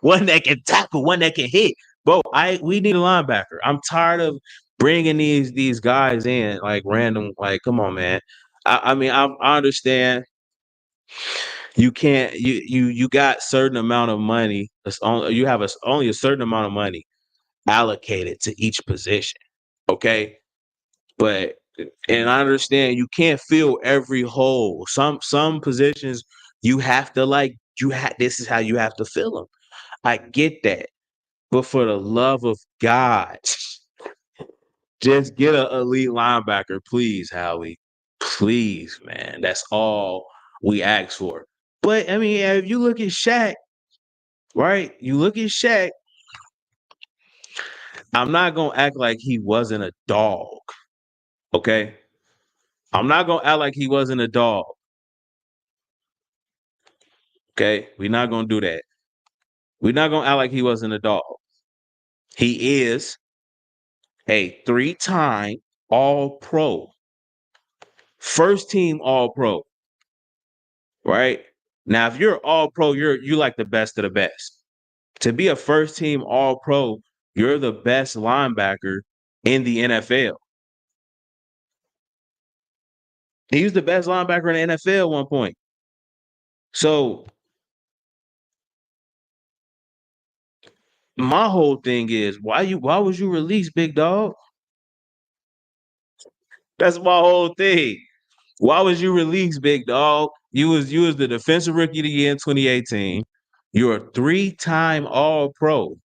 one that can tackle, one that can hit. Bro, we need a linebacker. I'm tired of bringing these guys in like random. Like, come on, man. I mean, I understand you can't you got certain amount of money. It's only you have only a certain amount of money allocated to each position. Okay. But and I understand you can't fill every hole. Some positions you have to this is how you have to fill them. I get that. But for the love of God, just get an elite linebacker, please, Howie. Please, man. That's all we ask for. But I mean, if you look at Shaq, right? You look at Shaq, I'm not gonna act like he wasn't a dog. Okay. I'm not gonna act like he wasn't a dog. Okay. We're not gonna do that. We're not gonna act like he wasn't a dog. He is a 3-time all pro. First team all pro. Right? Now, if you're all pro, you like the best of the best. To be a first team all pro, you're the best linebacker in the NFL. He was the best linebacker in the NFL at one point. So my whole thing is why was you released, big dog? That's my whole thing. Why was you released, big dog? You was the defensive rookie of the year in 2018. You're a 3-time all pro.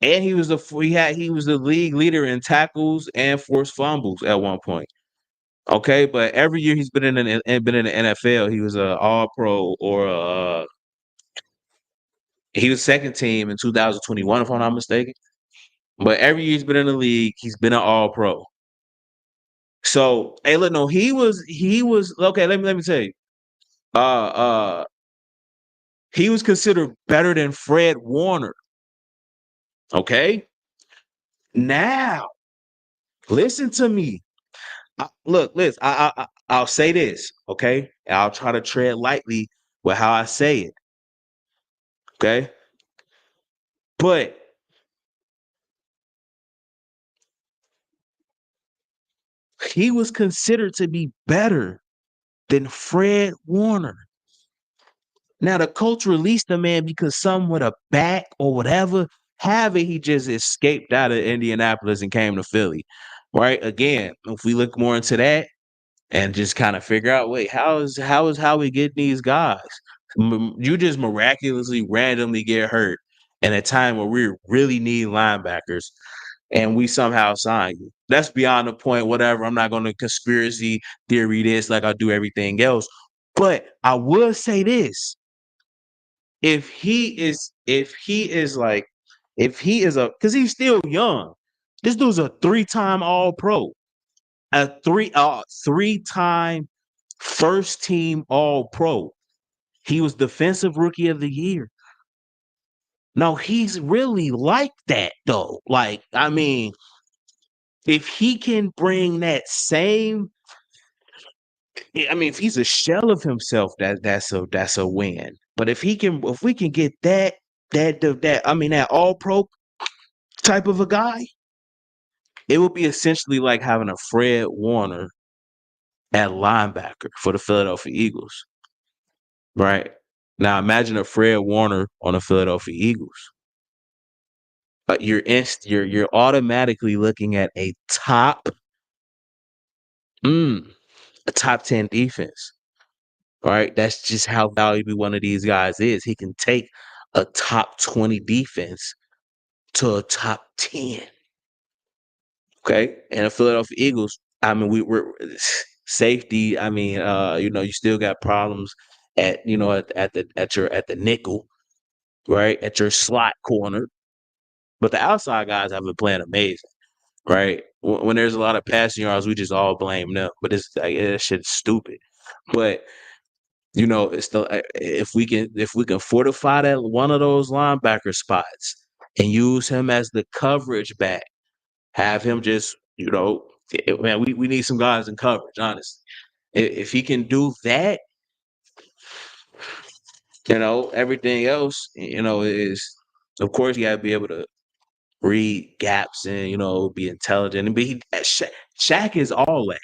And he was the league leader in tackles and forced fumbles at one point. Okay, but every year he's been in the NFL, he was a all pro or he was second team in 2021, if I'm not mistaken. But every year he's been in the league, he's been an all pro. So, hey, look, no, he was okay. Let me tell you, uh, he was considered better than Fred Warner. Okay, now listen to me. Look, listen. I'll say this, okay? I'll try to tread lightly with how I say it, okay? But he was considered to be better than Fred Warner. Now the coach released the man because some with a back or whatever. However, he just escaped out of Indianapolis and came to Philly. Right? Again, if we look more into that and just kind of figure out, wait, how we get these guys? You just miraculously randomly get hurt in a time where we really need linebackers and we somehow sign you. That's beyond the point, whatever. I'm not going to conspiracy theory this like I do everything else. But I will say this. If he is because he's still young. This dude's a 3-time all pro, a 3-time first team all pro. He was defensive rookie of the year. No, he's really like that though. Like, I mean, if he can bring that same, I mean, if he's a shell of himself, that's a win. But if we can get that all pro type of a guy, it would be essentially like having a Fred Warner at linebacker for the Philadelphia Eagles. Right? Now imagine a Fred Warner on the Philadelphia Eagles. But you're automatically looking at a top 10 defense. Right? That's just how valuable one of these guys is. He can take a top 20 defense to a top 10. Okay. And the Philadelphia Eagles, I mean, we're safety. I mean, you still got problems at the nickel, right? At your slot corner. But the outside guys have been playing amazing, right? When there's a lot of passing yards, we just all blame them. But it's like that shit's stupid. But it's the if we can fortify that one of those linebacker spots, and use him as the coverage back. Have him just, man, we need some guys in coverage, honestly. If he can do that, everything else, is, of course, you got to be able to read gaps and, be intelligent. But Shaq is all that.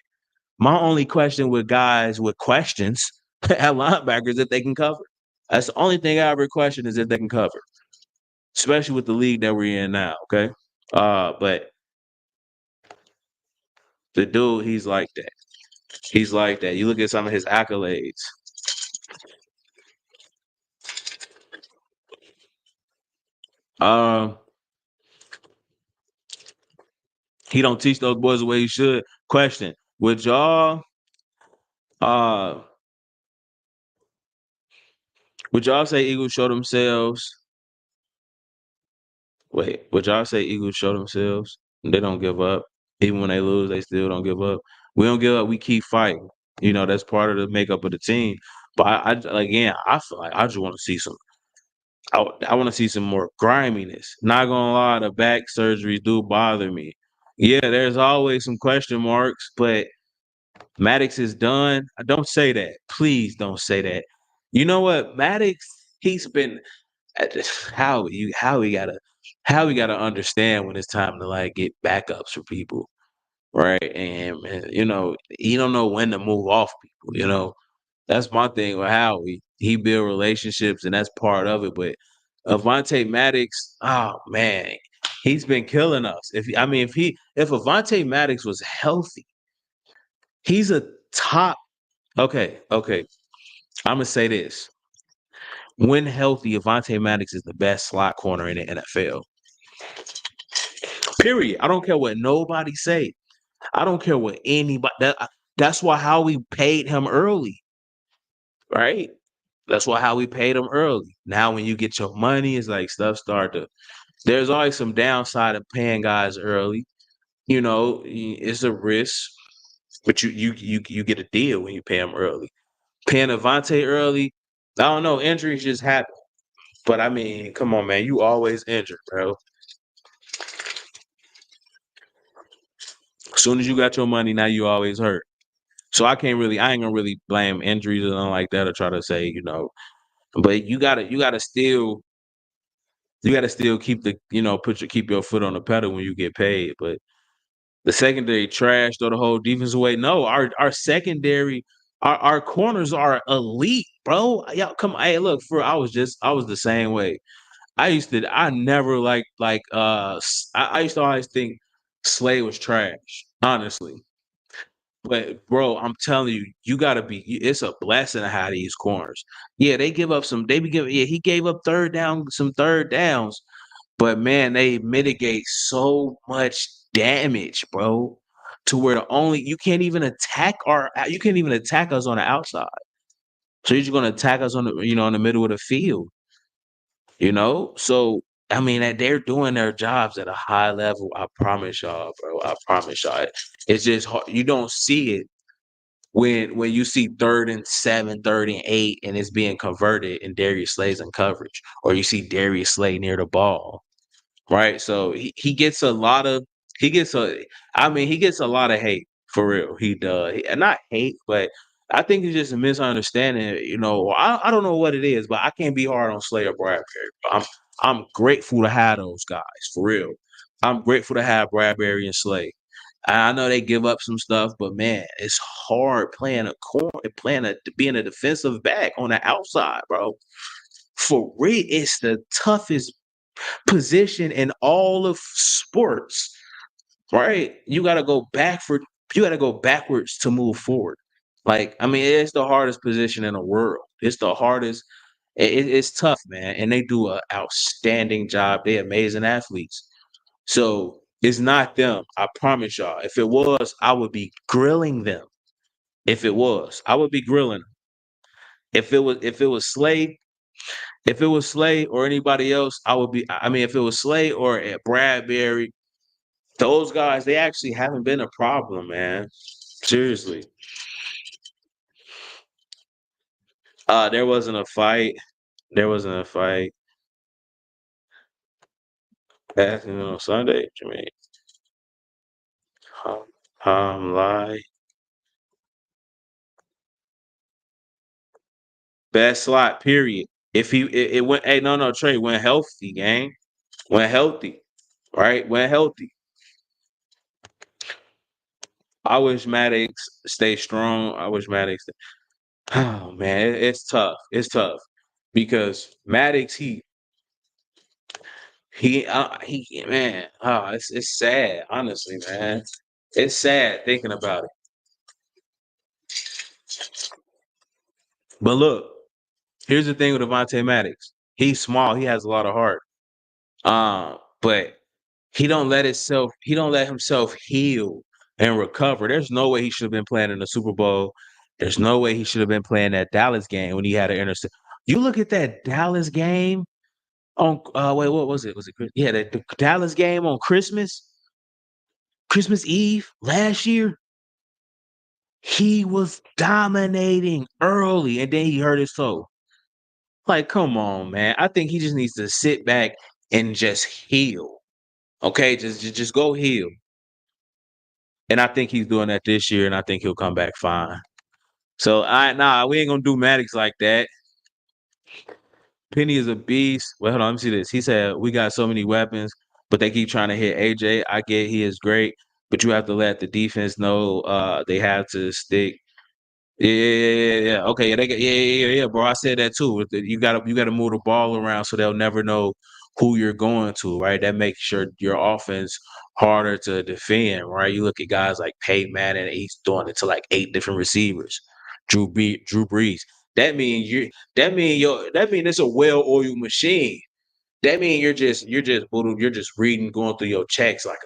My only question with guys with questions at linebackers if they can cover. That's the only thing I ever question is if they can cover, especially with the league that we're in now. Okay, but the dude, he's like that. He's like that. You look at some of his accolades. Um, he don't teach those boys the way he should. Question: Would y'all, uh, say Eagles show themselves? Wait, would y'all say Eagles show themselves? They don't give up. Even when they lose, they still don't give up. We don't give up. We keep fighting. That's part of the makeup of the team. But again, I feel like I just want to see some. I want to see some more griminess. Not gonna lie, the back surgeries do bother me. Yeah, there's always some question marks, but Maddox is done. Don't say that. Please don't say that. You know what, Maddox? He's been how we gotta understand when it's time to like get backups for people, right? And he don't know when to move off people. That's my thing with Howie. He build relationships, and that's part of it. But Avante Maddox, oh man, he's been killing us. If Avante Maddox was healthy, he's a top. Okay. I'm gonna say this: when healthy, Avante Maddox is the best slot corner in the NFL. Period. I don't care what nobody say. I don't care what anybody. That's why Howie paid him early, right? That's why Howie paid him early. Now, when you get your money, it's like stuff start to. There's always some downside of paying guys early. It's a risk, but you get a deal when you pay them early. Paying Avante early, I don't know. Injuries just happen. But I mean, come on, man. You always injured, bro. As soon as you got your money, now you always hurt. So I ain't gonna really blame injuries or nothing like that or try to say, but you gotta still keep keep your foot on the pedal when you get paid. But the secondary trashed or the whole defense away. No, our secondary, our corners are elite, bro. Y'all come hey, look, I was the same way. I never I used to always think Slay was trash, honestly. But bro, I'm telling you, you gotta be. It's a blessing to have these corners. Yeah, they give up some. They be giving. Yeah, he gave up some third downs, but man, they mitigate so much damage, bro. To where you can't even you can't even attack us on the outside. So you're just gonna attack us on in the middle of the field. So I mean that they're doing their jobs at a high level. I promise y'all, bro. I promise y'all. It's just hard. You don't see it when you see 3rd and 7, 3rd and 8, and it's being converted and Darius Slay's in coverage, or you see Darius Slay near the ball, right? So he gets a lot of he gets a lot of hate for real. He does, and not hate, but I think it's just a misunderstanding. I don't know what it is, but I can't be hard on Slay or Bradberry. I'm grateful to have those guys for real. I'm grateful to have Bradberry and Slay. I know they give up some stuff, but man, it's hard being a defensive back on the outside, bro. For real, it's the toughest position in all of sports, right? You gotta go backwards to move forward. Like, I mean, it's the hardest position in the world. It's the hardest. It's tough, man, and they do an outstanding job. They're amazing athletes. So it's not them. I promise y'all. If it was, I would be grilling them. If it was, I would be grilling them. If it was Slay or anybody else, I would be. I mean, if it was Slay or Bradberry, those guys, they actually haven't been a problem, man. Seriously. There wasn't a fight. There wasn't a fight. Passing on Sunday, Jermaine. Lie. Best slot, period. If it went, hey, no, Trey went healthy, gang. Went healthy, right? Went healthy. I wish Maddox stay strong. I wish Maddox. Oh man, it's tough. It's tough because Maddox, man. Oh, it's sad. Honestly, man, it's sad thinking about it. But look, here's the thing with Devontae Maddox. He's small. He has a lot of heart. But he don't let himself heal and recover. There's no way he should have been playing in the Super Bowl. There's no way he should have been playing that Dallas game when he had an intercept. You look at that Dallas game on wait, what was it? Was it yeah, the Dallas game on Christmas Eve last year? He was dominating early and then he hurt his toe. Like, come on, man. I think he just needs to sit back and just heal. Okay, just go heal. And I think he's doing that this year, and I think he'll come back fine. So we ain't gonna do Maddox like that. Penny is a beast. Well, hold on, let me see this. He said we got so many weapons, but they keep trying to hit AJ. I get he is great, but you have to let the defense know they have to stick. Yeah. Okay, yeah, bro. I said that too. You gotta move the ball around so they'll never know who you're going to, right? That makes your offense harder to defend, right? You look at guys like Peyton Manning, he's doing it to like 8 different receivers. Drew Brees. That mean it's a well-oiled machine. That mean you're just reading, going through your checks like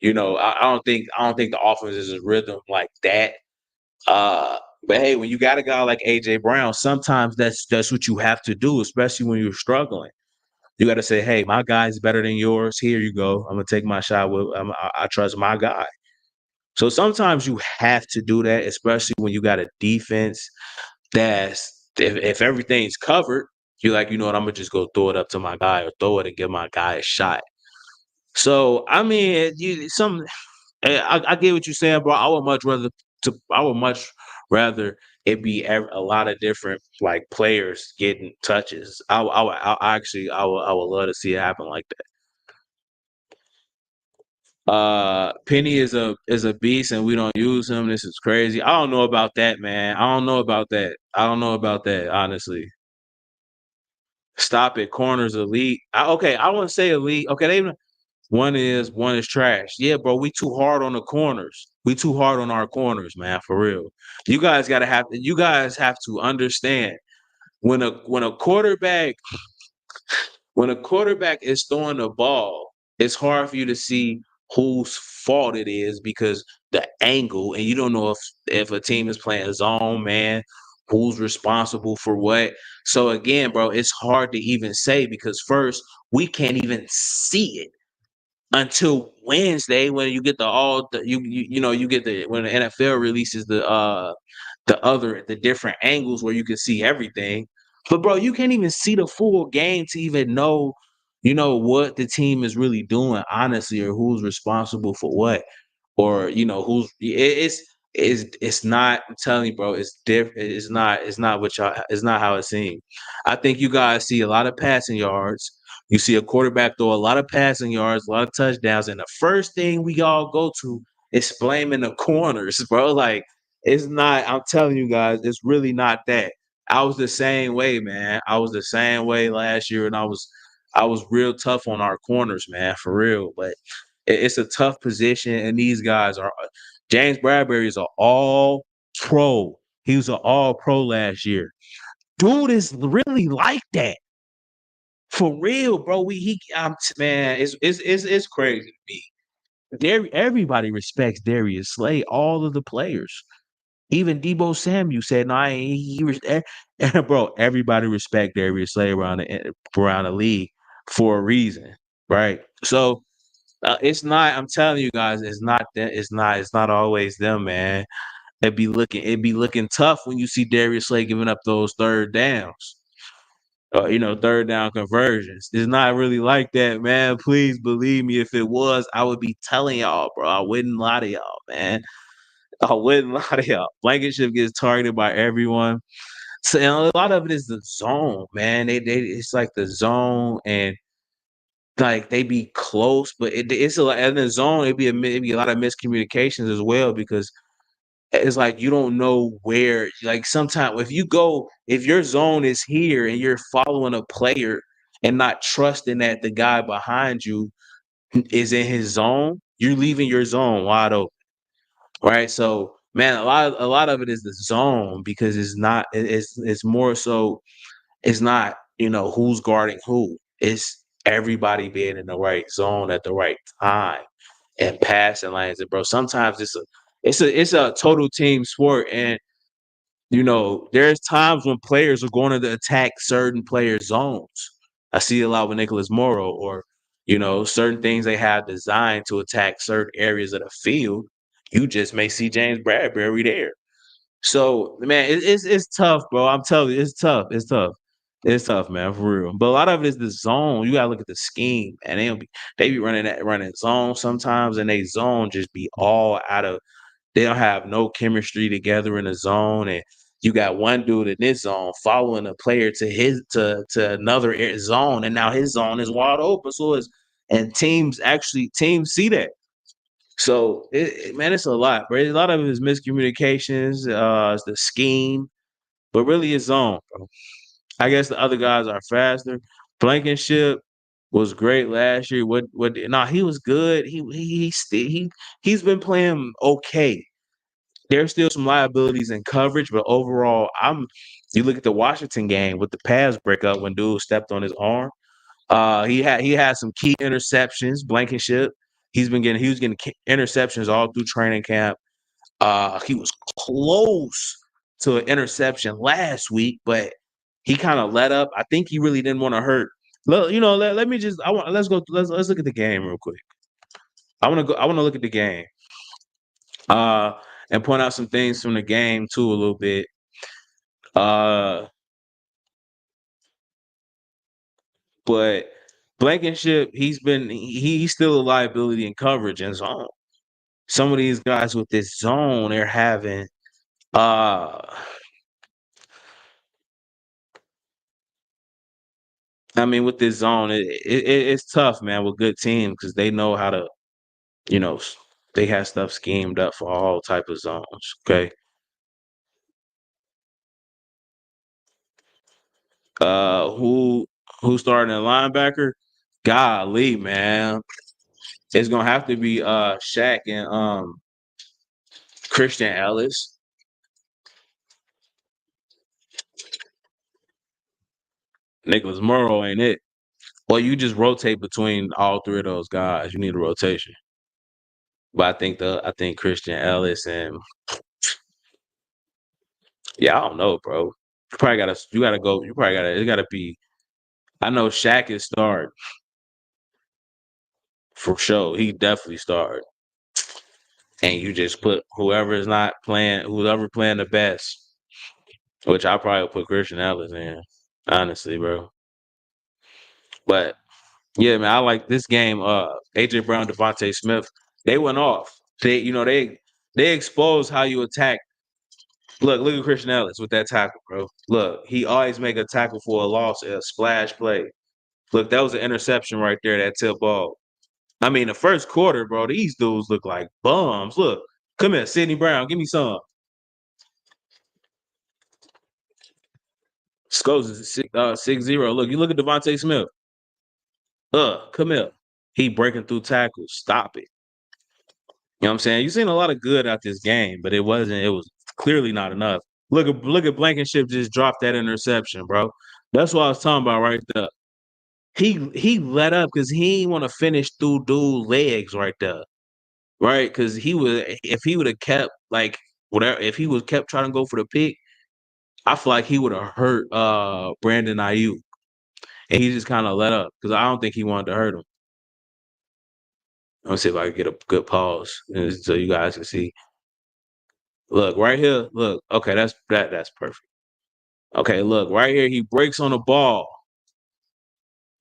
I don't think the offense is a rhythm like that. But hey, when you got a guy like AJ Brown, sometimes that's what you have to do, especially when you're struggling. You got to say, "Hey, my guy's better than yours. Here you go. I'm gonna take my shot. I trust my guy." So sometimes you have to do that, especially when you got a defense that's if everything's covered, you're like, you know what, I'm gonna just go throw it up to my guy or throw it and give my guy a shot. So I mean, I get what you're saying, bro. I would much rather it be a lot of different like players getting touches. I would love to see it happen like that. Penny is a beast and we don't use him. This is crazy. I don't know about that, man. I don't know about that. I don't know about that, honestly. Stop it. Corners elite. Okay, I wouldn't say elite. Okay, one is trash. Yeah, bro. We too hard on the corners. We too hard on our corners, man. For real. You guys have to understand when a quarterback is throwing the ball, it's hard for you to see whose fault it is because the angle, and you don't know if a team is playing zone, man, who's responsible for what. So again, bro, it's hard to even say because first we can't even see it until Wednesday when you get you get the when the NFL releases the different angles where you can see everything. But bro, you can't even see the full game to even know, what the team is really doing, honestly, or who's responsible for what, or it's not. I'm telling you, bro, it's different. It's not what y'all. It's not how it seems. I think you guys see a lot of passing yards. You see a quarterback throw a lot of passing yards, a lot of touchdowns, and the first thing we all go to is blaming the corners, bro. Like it's not. I'm telling you guys, it's really not that. I was the same way, man. I was the same way last year, and I was real tough on our corners, man, for real. But it's a tough position, and these guys are. James Bradberry is an all pro. He was an all pro last year. Dude is really like that. For real, bro. Man, it's crazy to me. Everybody respects Darius Slay, all of the players. Even Debo Samuel said, "No, I ain't." Bro, everybody respect Darius Slay around the league for a reason, right? So it's not. I'm telling you guys, it's not that. It's not always them, man. It'd be looking tough when you see Darius Slay giving up those third downs. third down conversions. It's not really like that, man. Please believe me. If it was, I would be telling y'all, bro. I wouldn't lie to y'all, man. I wouldn't lie to y'all. Blankenship gets targeted by everyone. So and a lot of it is the zone, man. It's like the zone, and like they be close, but it's a lot in the zone. It'd be a lot of miscommunications as well because it's like you don't know where. Like sometimes if your zone is here and you're following a player and not trusting that the guy behind you is in his zone, you're leaving your zone wide open, right? So, man, a lot of it is the zone because it's more so it's not who's guarding who. It's everybody being in the right zone at the right time and passing lanes. And bro, sometimes it's a total team sport, and there's times when players are going to attack certain players' zones. I see a lot with Nicholas Morrow, or certain things they have designed to attack certain areas of the field. You just may see James Bradberry there. So, man, it's tough, bro. I'm telling you, it's tough. It's tough. It's tough, man, for real. But a lot of it is the zone. You gotta look at the scheme, and they be running zone sometimes, and they zone just be all out of. They don't have no chemistry together in the zone, and you got one dude in this zone following a player to another zone, and now his zone is wide open. And teams see that. So, man, it's a lot, bro. A lot of it is miscommunications, it's the scheme, but really it's zone, bro. I guess the other guys are faster. Blankenship was great last year. He was good. He's been playing okay. There's still some liabilities in coverage, but overall, you look at the Washington game with the pass breakup when dude stepped on his arm. He had some key interceptions. Blankenship. He was getting interceptions all through training camp. He was close to an interception last week, but he kind of let up. I think he really didn't want to hurt. Let me just. Let's look at the game real quick. I want to look at the game. Uh, and point out some things from the game too a little bit. Uh, but Blankenship, he's still a liability in coverage and zone. Some of these guys with this zone, they're having uh I mean, with this zone, it's tough, man, with good teams because they know how to, you know, they have stuff schemed up for all type of zones. Okay, who starting a linebacker? Golly, man, it's gonna have to be Shaq and Christian Ellis. Nicholas Morrow ain't it? Well, you just rotate between all three of those guys. You need a rotation. But I think Christian Ellis and yeah, I don't know, bro. You gotta be. I know Shaq is start for sure. He definitely start. And you just put whoever playing the best, which I probably put Christian Ellis in, honestly, bro. But yeah, man, I like this game. AJ Brown, Devontae Smith, they went off. They exposed how you attack. Look at Christian Ellis with that tackle, bro. Look, he always make a tackle for a loss, a splash play. Look, that was an interception right there, that tip ball. I mean, the first quarter, bro, these dudes look like bums. Look, come here, Sidney Brown, give me some. Scores is 6-0. Look, you look at Devontae Smith. Come here. He breaking through tackles. Stop it. You know what I'm saying? You've seen a lot of good out this game, but it was clearly not enough. Look at Blankenship just dropped that interception, bro. That's what I was talking about right there. He let up because he didn't want to finish through dude legs right there. Right? Because if he would have kept like whatever, if he was kept trying to go for the pick, I feel like he would have hurt Brandon Ayuk. And he just kind of let up because I don't think he wanted to hurt him. Let me see if I can get a good pause so you guys can see. Look right here. Look, okay, that's perfect. Okay, look right here. He breaks on the ball.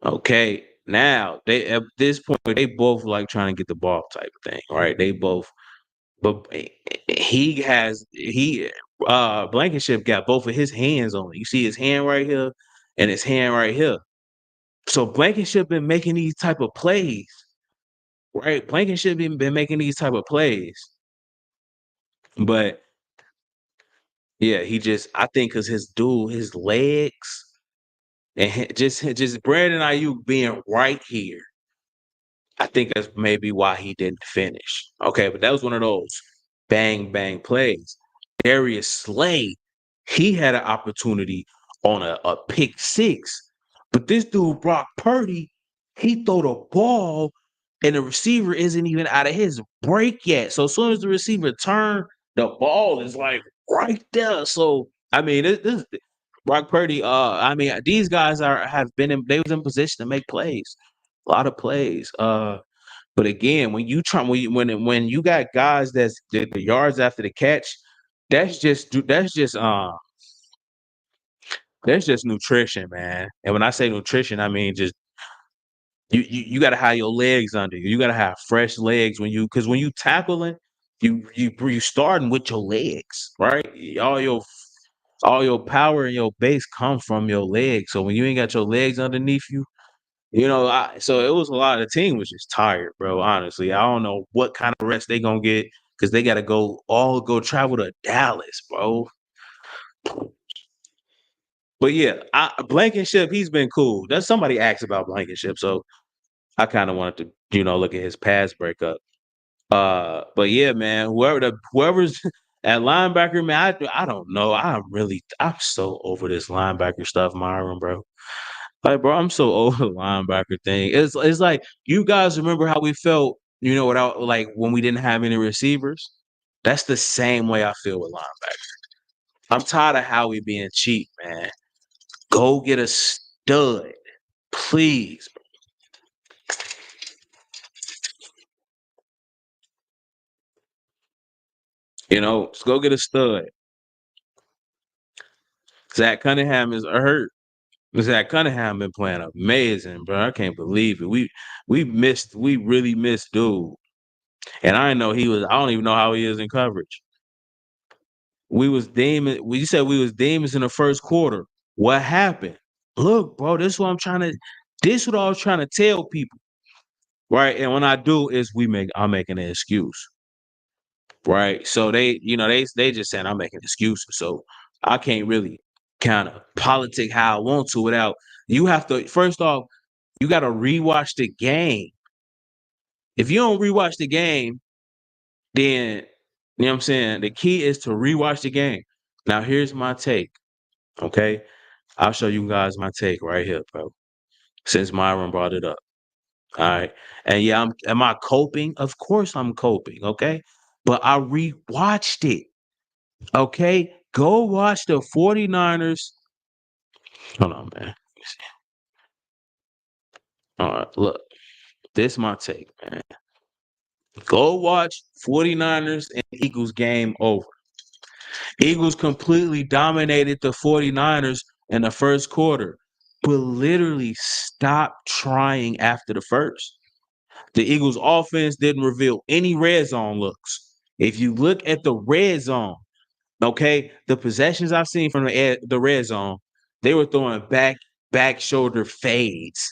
Okay, now they at this point they both like trying to get the ball type of thing, right? They both, but he Blankenship got both of his hands on it. You see his hand right here and his hand right here. So Blankenship been making these type of plays, right? Blankenship been making these type of plays, but yeah, he just I think because his legs and just Brandon Ayuk being right here. I think that's maybe why he didn't finish. Okay, but that was one of those bang bang plays. Darius Slay, he had an opportunity on a pick six, but this dude Brock Purdy, he throw the ball and the receiver isn't even out of his break yet. So as soon as the receiver turn, the ball is like right there. So I mean, this Brock Purdy. I mean, these guys have been in. They was in position to make plays, a lot of plays. But again, when you try when you got guys that's the yards after the catch, that's just nutrition, man. And when I say nutrition, I mean just you got to have your legs under you. You got to have fresh legs because when you tackling, you starting with your legs, right? All your power and your base come from your legs. So when you ain't got your legs underneath you, so it was a lot. The team was just tired, bro. Honestly, I don't know what kind of rest they gonna get because they gotta go travel to Dallas, bro. But yeah, Blankenship, he's been cool. There's somebody asked about Blankenship, so I kind of wanted to, look at his pass breakup. But yeah, man, whoever's at linebacker, man, I don't know. I'm so over this linebacker stuff, Myron, bro. Like, bro, I'm so over the linebacker thing. It's like you guys remember how we felt, without like when we didn't have any receivers. That's the same way I feel with linebacker. I'm tired of how we being cheap, man. Go get a stud, please. Just go get a stud. Zach Cunningham is hurt. Zach Cunningham been playing amazing, bro. I can't believe it. We really missed dude. And I didn't know he was. I don't even know how he is in coverage. We was demon. You said we was demons in the first quarter. What happened? Look, bro, this is what I'm trying to. This is what I was trying to tell people, right? And when I do, I'm making an excuse, right? So they just saying I'm making excuses. So I can't really kind of politic how I want to without. You have to first off, you got to rewatch the game. If you don't rewatch the game, then you know what I'm saying. The key is to rewatch the game. Now here's my take. Okay. I'll show you guys my take right here, bro. Since Myron brought it up. All right. And yeah, am I coping? Of course I'm coping. Okay. But I rewatched it. Okay. Go watch the 49ers. Hold on, man. All right. Look, this is my take, man. Go watch 49ers and Eagles game over. Eagles completely dominated the 49ers in the first quarter, but literally stopped trying after the first. The Eagles offense didn't reveal any red zone looks. If you look at the red zone, okay, the possessions I've seen from the red zone, they were throwing back shoulder fades.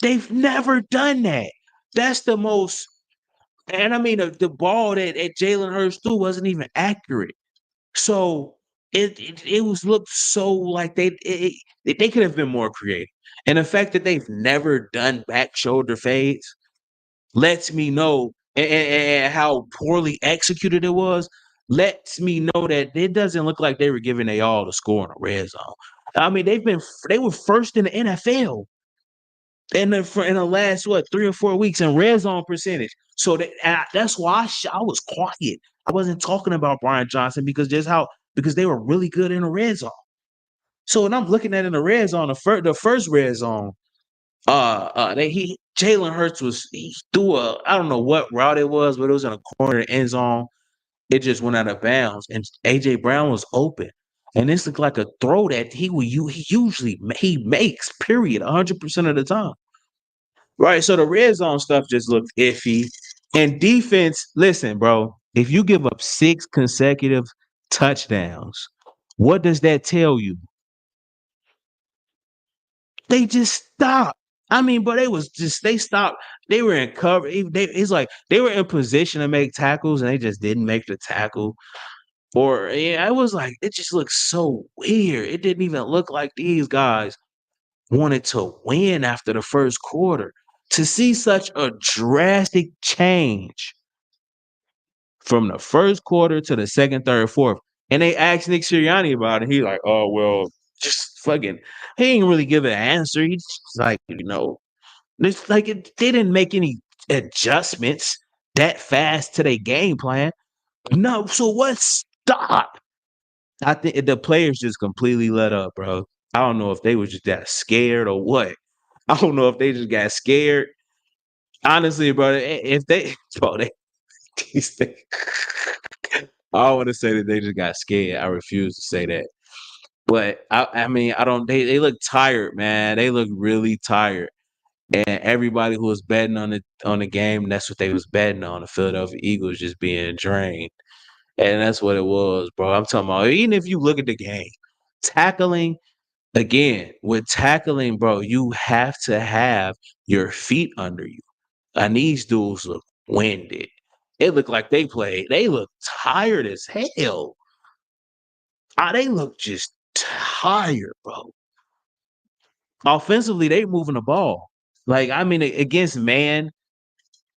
They've never done that. That's the most, and I mean the ball that Jalen Hurts threw wasn't even accurate. So it was looked so like they could have been more creative. And the fact that they've never done back shoulder fades lets me know and how poorly executed it was, lets me know that it doesn't look like they were giving they all to score in a red zone. I mean, they were first in the NFL in the last 3 or 4 weeks in red zone percentage. So that's why I was quiet. I wasn't talking about Brian Johnson because they were really good in the red zone. So when I'm looking at in the red zone, the first red zone, Jalen Hurts he threw I don't know what route it was, but it was in a corner of the end zone. It just went out of bounds, and AJ Brown was open. And this looked like a throw that he usually he makes, period, 100% of the time. Right. So the red zone stuff just looked iffy. And defense, listen, bro, if you give up 6 consecutive touchdowns, what does that tell you? They just stopped. I mean, but they stopped. They were in cover. It's like they were in position to make tackles and they just didn't make the tackle. Or yeah, it was like it just looked so weird. It didn't even look like these guys wanted to win after the first quarter. To see such a drastic change from the first quarter to the second, third, fourth. And they asked Nick Sirianni about it. He like, oh well, just fucking. He ain't really give an answer. He's just like, it's like they didn't make any adjustments that fast to their game plan. No, so what? Stop. I think the players just completely let up, bro. I don't know if they were just that scared or what. I don't know if they just got scared. Honestly, bro, if they, bro, these things, I don't want to say that they just got scared. I refuse to say that. But I mean, I don't. They look tired, man. They look really tired. And everybody who was betting on the game, that's what they was betting on. The Philadelphia Eagles just being drained, and that's what it was, bro. I'm talking about. Even if you look at the game, tackling again with tackling, bro, you have to have your feet under you. And these dudes look winded. It looked like they played. They look tired as hell. They look just tired, bro. Offensively, they moving the ball. Like, I mean, against man,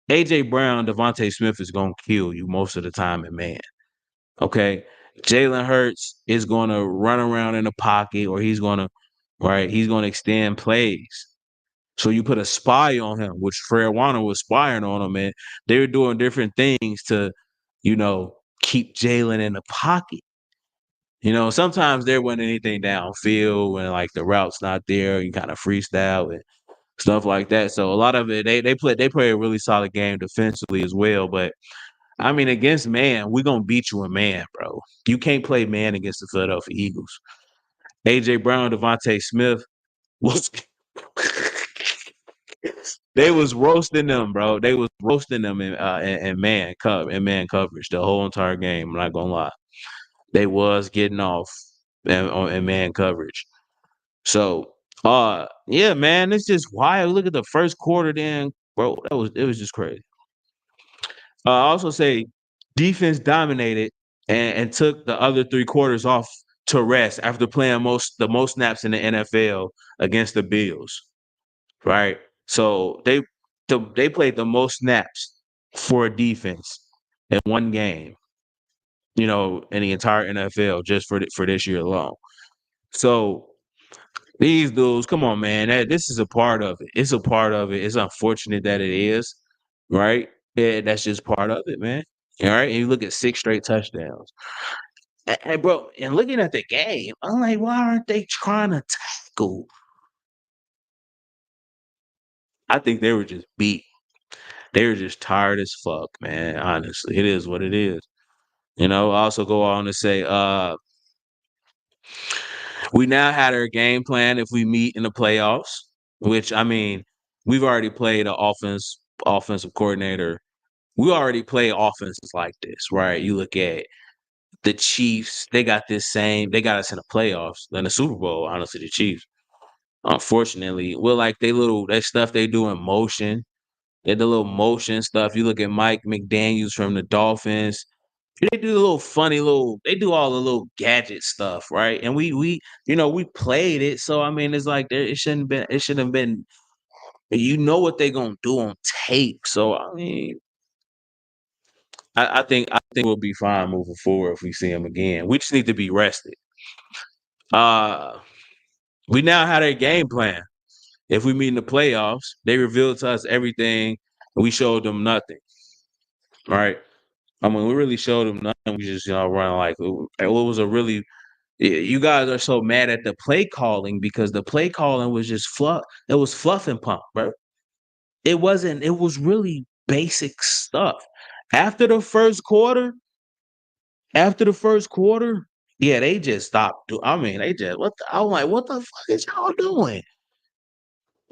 AJ Brown, Devontae Smith is gonna kill you most of the time in man. Okay. Jalen Hurts is gonna run around in the pocket, or he's gonna extend plays. So you put a spy on him, which Fred Warner was spying on him, and they were doing different things to, keep Jalen in the pocket. Sometimes there wasn't anything downfield when like the route's not there, you kind of freestyle and stuff like that. So a lot of it, they play a really solid game defensively as well. But I mean, against man, we're gonna beat you in man, bro. You can't play man against the Philadelphia Eagles. AJ Brown, Devontae Smith was they was roasting them, bro. They was roasting them in man coverage the whole entire game. I'm not gonna lie. They was getting off in man coverage. So, yeah, man, it's just wild. Look at the first quarter, then, bro. It was just crazy. I also say defense dominated and took the other 3 quarters off to rest after playing the most snaps in the NFL against the Bills. Right. So they played the most snaps for a defense in one game, in the entire NFL just for this year alone. So these dudes, come on, man. This is a part of it. It's a part of it. It's unfortunate that it is, right? Yeah, that's just part of it, man. All right. And you look at 6 straight touchdowns. And bro, and looking at the game, I'm like, why aren't they trying to tackle? I think they were just beat. They were just tired as fuck, man. Honestly, it is what it is. I also go on to say, we now had our game plan if we meet in the playoffs, which I mean, we've already played an offensive coordinator. We already play offenses like this, right? You look at the Chiefs, they got us in the playoffs, in the Super Bowl, honestly, the Chiefs. Unfortunately, well, like that stuff they do in motion. They the little motion stuff. You look at Mike McDaniels from the Dolphins. They do the they do all the little gadget stuff, right? And we played it. So I mean, it's like it shouldn't have been, what they're gonna do on tape. So I mean, I think we'll be fine moving forward if we see him again. We just need to be rested. Uh we now had a game plan. If we meet in the playoffs, they revealed to us everything, and we showed them nothing. Right? I mean, we really showed them nothing. We just, run like it was a really. You guys are so mad at the play calling because the play calling was just fluff. It was fluff and pump, bro. It wasn't. It was really basic stuff. After the first quarter, after the first quarter, Yeah, they just stopped. I mean, they just I'm like, what the fuck is y'all doing?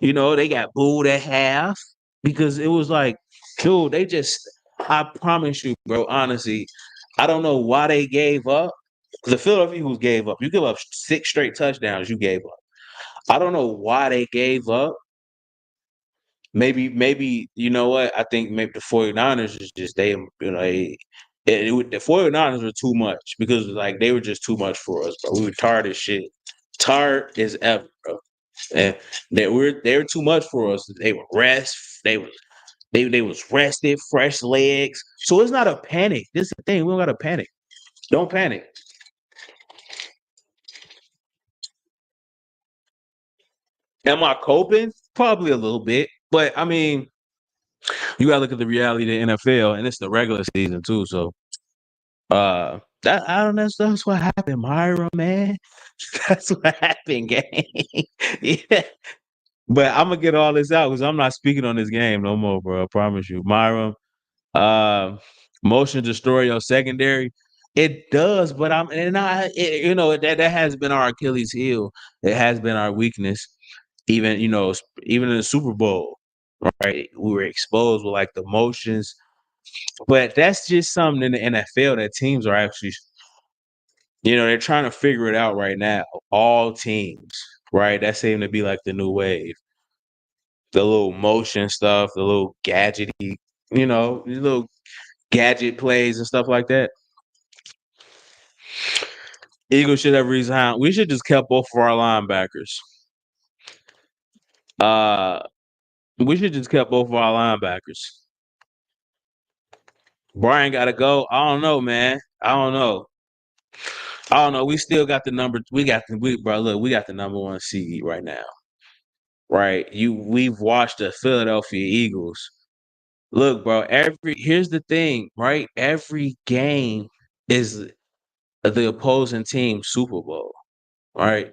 You know, they got booed at half because it was like, dude, they just. I promise you, bro. Honestly, I don't know why they gave up. The Philadelphia Eagles gave up. You give up 6 straight touchdowns. You gave up. I don't know why they gave up. Maybe you know what? I think maybe the 49ers is just the 49ers were too much because like they were just too much for us, bro. We were tired as shit. Tired as ever, bro. And they were too much for us. They were they was rested, fresh legs. So it's not a panic. This is the thing. We don't gotta panic. Don't panic. Am I coping? Probably a little bit. But I mean, you gotta look at the reality of the NFL, and it's the regular season too. So that I don't know. That's what happened, Myra, man. That's what happened, gang. Yeah. But I'm gonna get all this out because I'm not speaking on this game no more, bro. I promise you. Myra, uh, motion destroy your secondary. It does, but that has been our Achilles heel. It has been our weakness. Even even in the Super Bowl, right? We were exposed with like the motions, but that's just something in the NFL that teams are actually, they're trying to figure it out right now. All teams, right? That seemed to be like the new wave. The little motion stuff, the little gadgety, the little gadget plays and stuff like that. Eagles should have resigned. We should just kept both of our linebackers. Uh, we should just kept both of our linebackers. Brian got to go. I don't know, man. I don't know. I don't know. We still got the number. Bro. Look, we got the number 1 seed right now. Right? We've watched the Philadelphia Eagles. Look, bro. Here's the thing, right? Every game is the opposing team Super Bowl, right?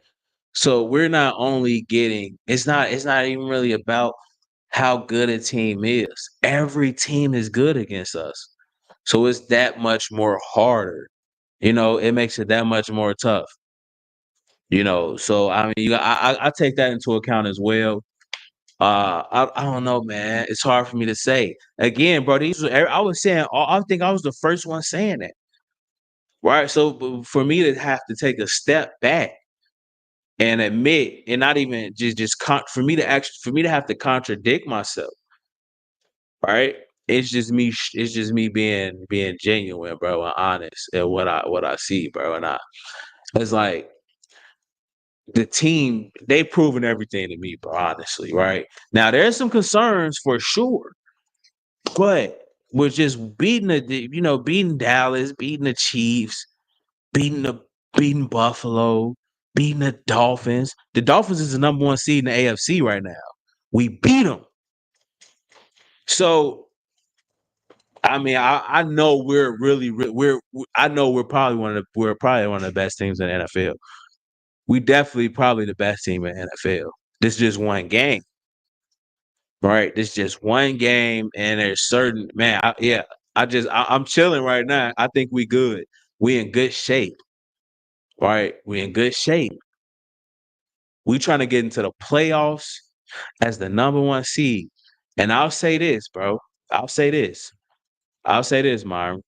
So we're not only getting. It's not even really about how good a team is. Every team is good against us. So it's that much more harder. It makes it that much more tough. So I mean, I take that into account as well. I don't know, man. It's hard for me to say. Again, bro, I was saying. I think I was the first one saying that, right? So for me to have to take a step back and admit, and not even for me to have to contradict myself, right? It's just me. It's just me being genuine, bro, and honest at what I see, bro. And it's like the team, they've proven everything to me, bro, honestly, right? Now there's some concerns for sure, but we're just beating Dallas, beating the Chiefs, beating the beating Buffalo, beating the Dolphins. The Dolphins is the number 1 seed in the AFC right now. We beat them. So I mean, I know we're really I know we're probably one of the best teams in the NFL. We definitely probably the best team in the NFL. This is just one game, right? This is just one game, and there's certain man. I'm chilling right now. I think we good. We in good shape, right? We in good shape. We trying to get into the playoffs as the number 1 seed. And I'll say this, bro. I'll say this. I'll say this, Myron.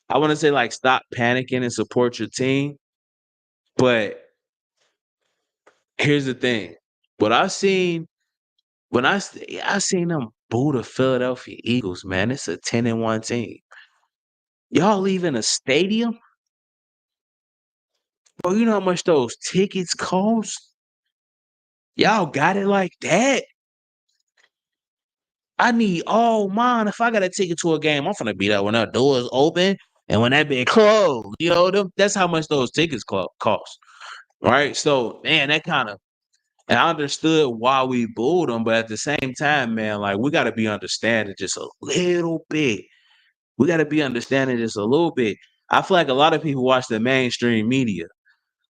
I want to say like stop panicking and support your team. But here's the thing. What I seen I seen them boo the Philadelphia Eagles, man. It's a 10-1 team. Y'all leaving a stadium? Bro, you know how much those tickets cost? Y'all got it like that? I need all mine. If I got a ticket to a game, I'm finna be there when that door is open and when that bit closed. That's how much those tickets cost. Right? So, man, that kind of, and I understood why we booed them, but at the same time, man, like we got to be understanding just a little bit. We got to be understanding just a little bit. I feel like a lot of people watch the mainstream media,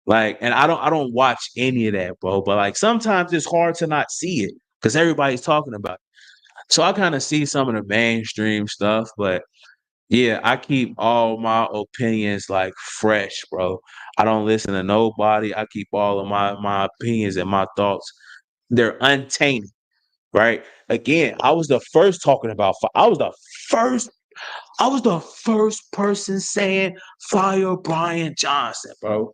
like, and I don't watch any of that, bro. But like sometimes it's hard to not see it because everybody's talking about it. So I kind of see some of the mainstream stuff, but Yeah, I keep all my opinions like fresh, bro. I don't listen to nobody. I keep all of my opinions and my thoughts. They're untainted, right? Again, I was the first talking about first I was the first person saying fire Brian Johnson, bro.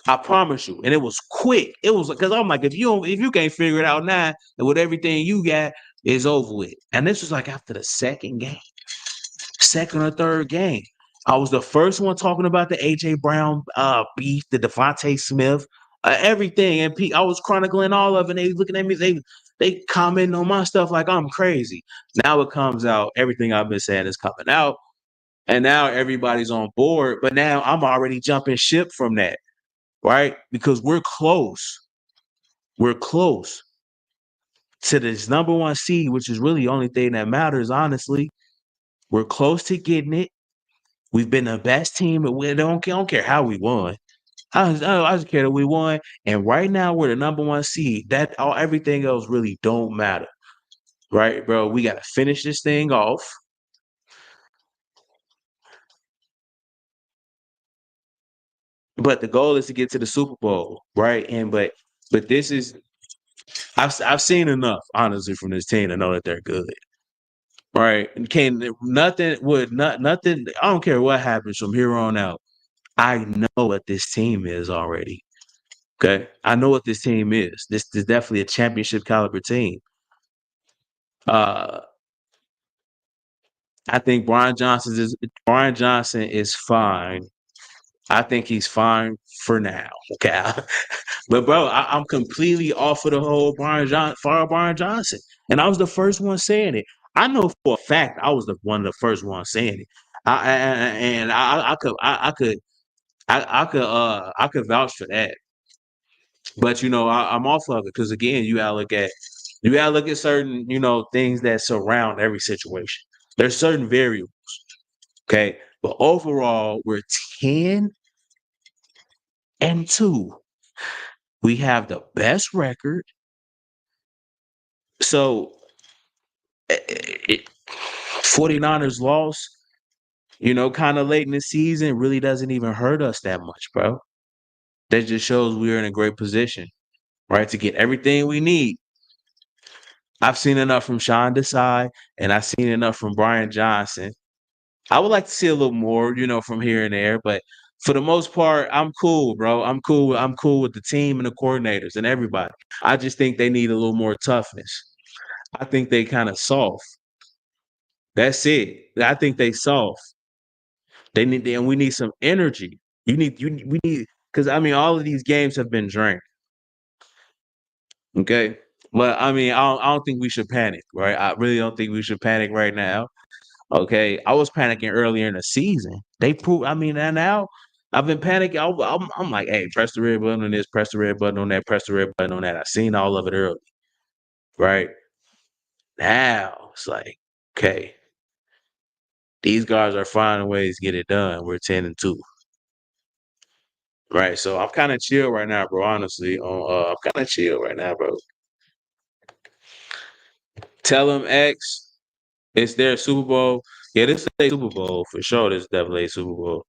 I promise you. And it was quick. It was because I'm like, if you can't figure it out now, and with everything you got, it's over with. And this was like after the second game. Second or third game. I was the first one talking about the AJ Brown beef, the Devontae Smith, everything. And I was chronicling all of it. And they looking at me, they commenting on my stuff like I'm crazy. Now it comes out, everything I've been saying is coming out. And now everybody's on board. But now I'm already jumping ship from that, right? Because we're close. We're close to this number one seed, which is really the only thing that matters, honestly. We're close to getting it. We've been the best team, but we don't care how we won. I just care that we won. And right now we're the number one seed. Everything else really don't matter. Right, bro? We gotta finish this thing off. But the goal is to get to the Super Bowl, right? But this is I've seen enough, honestly, from this team to know that they're good. Right. And nothing, I don't care what happens from here on out. I know what this team is already. Okay. I know what this team is. This is definitely a championship caliber team. Uh I think Brian Johnson is fine. I think he's fine for now. Okay. But bro, I'm completely off of the whole Brian Johnson. And I was the first one saying it. I know for a fact I was one of the first ones saying it. I could vouch for that. But I'm off of it because again, you gotta look at certain, things that surround every situation. There's certain variables. Okay. But overall, we're 10-2. We have the best record. So 49ers loss, kind of late in the season really doesn't even hurt us that much, bro. That just shows we're in a great position, right? To get everything we need. I've seen enough from Sean Desai, and I've seen enough from Brian Johnson. I would like to see a little more, from here and there, but for the most part, I'm cool, bro. I'm cool. I'm cool with the team and the coordinators and everybody. I just think they need a little more toughness. I think they kind of soft. That's it. I think they soft. And we need some energy. We need because all of these games have been drained. Okay. But I don't think we should panic, right? I really don't think we should panic right now. Okay. I was panicking earlier in the season. They prove, and now I've been panicking. I'm like, hey, press the red button on this, press the red button on that, press the red button on that. I've seen all of it early. Right. Now it's like, okay, these guys are finding ways to get it done. We're 10-2. Right. So I'm kind of chill right now, bro. Honestly. I'm kind of chill right now, bro. Tell them X. It's their Super Bowl. Yeah, this is a Super Bowl for sure. This is definitely a Super Bowl.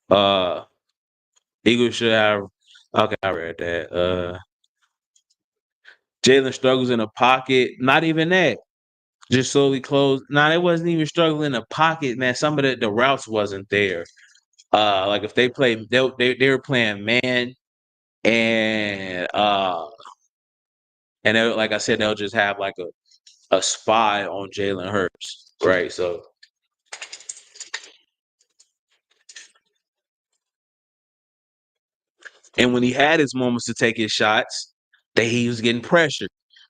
Uh Eagles should have okay, I read that. Jalen struggles in the pocket. Not even that. Just slowly closed. Nah, they wasn't even struggling in the pocket, man. Some of the routes wasn't there. Like if they played they were playing man and they, like I said, they'll just have like a spy on Jalen Hurts. Right. So and when he had his moments to take his shots, he was getting pressured.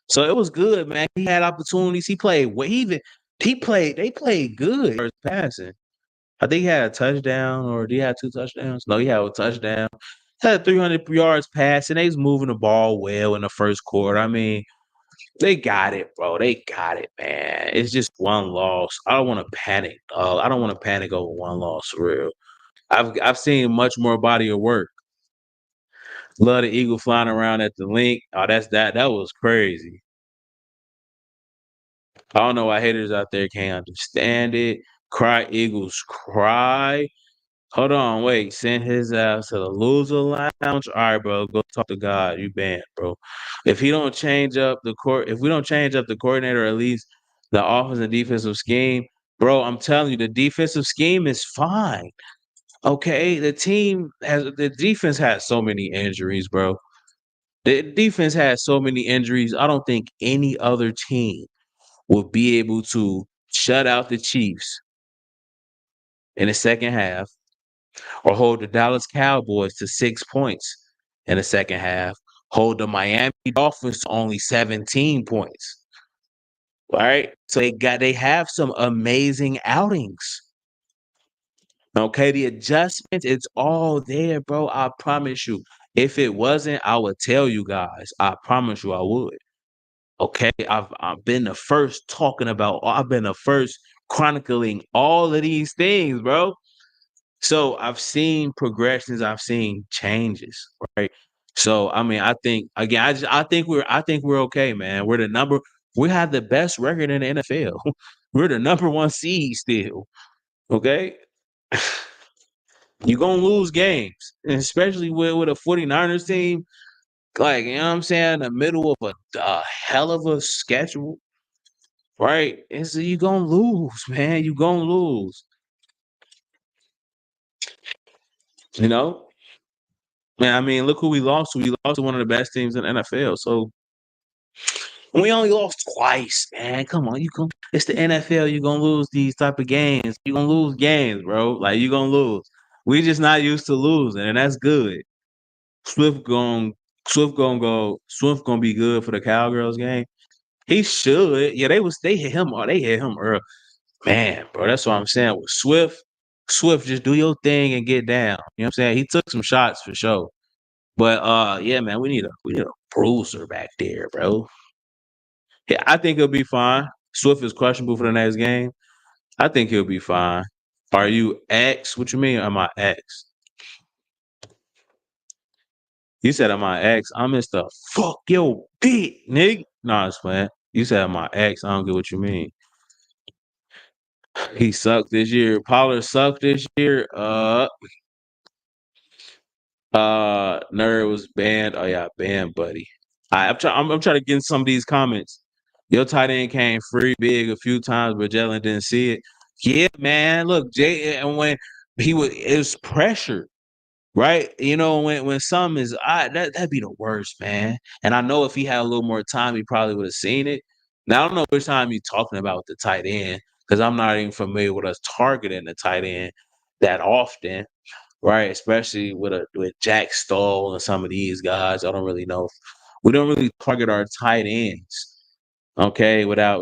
So it was good, man. He had opportunities. He played well. They played good first passing. I think he had a touchdown, or did he have two touchdowns? No, he had a touchdown. Had 300 yards passing. They was moving the ball well in the first quarter. They got it, bro. They got it, man. It's just one loss. I don't want to panic. I don't want to panic over one loss for real. I've seen much more body of work. Love the eagle flying around at the link. Oh, that was crazy. I don't know why haters out there can't understand it. Cry Eagles, cry. Hold on, wait. Send his ass to the loser lounge. All right, bro. Go talk to God. You banned, bro. If he don't change up the court, if we don't change up the coordinator, or at least the offensive and defensive scheme, bro, I'm telling you, the defensive scheme is fine. Okay, the defense has so many injuries, bro. The defense has so many injuries. I don't think any other team will be able to shut out the Chiefs in the second half or hold the Dallas Cowboys to 6 points in the second half, hold the Miami Dolphins to only 17 points. All right. So they have some amazing outings. Okay, the adjustments, it's all there, bro. I promise you. If it wasn't, I would tell you guys. I promise you I would. Okay. I've been the first I've been the first chronicling all of these things, bro. So I've seen progressions, I've seen changes, right? So I mean, I think again, I think we're okay, man. We have the best record in the NFL. We're the number one seed still. Okay. You're gonna lose games, and especially with a 49ers team, like you know what I'm saying, in the middle of a hell of a schedule, right? And so you're gonna lose, man. You're gonna lose. You know? Man, I mean, look who we lost to. We lost to one of the best teams in the NFL. So we only lost twice, man. Come on, it's the NFL. You're gonna lose these type of games. You're gonna lose games, bro. Like you're gonna lose. We just not used to losing, and that's good. Swift going Swift gonna be good for the Cowgirls game. He should. Yeah, they hit him early. Man, bro, that's what I'm saying. With Swift, just do your thing and get down. You know what I'm saying? He took some shots for sure. But yeah, man, we need a bruiser back there, bro. Yeah, I think he'll be fine. Swift is questionable for the next game. I think he'll be fine. Are you X? What you mean? Am I X? You said am I X? I'm Mr. Fuck yo bitch, nigga. Nah, it's playing. You said am I X? I don't get what you mean. He sucked this year. Pollard sucked this year. Nerd was banned. Oh yeah, banned, buddy. I'm trying to get in some of these comments. Your tight end came free big a few times, but Jalen didn't see it. Yeah, man. Look, Jay, and when it was pressure, right? You know, when some is that'd be the worst, man. And I know if he had a little more time, he probably would have seen it. Now I don't know which time you're talking about the tight end because I'm not even familiar with us targeting the tight end that often. Right, especially with Jack Stoll and some of these guys. I don't really know. We don't really target our tight ends, okay, without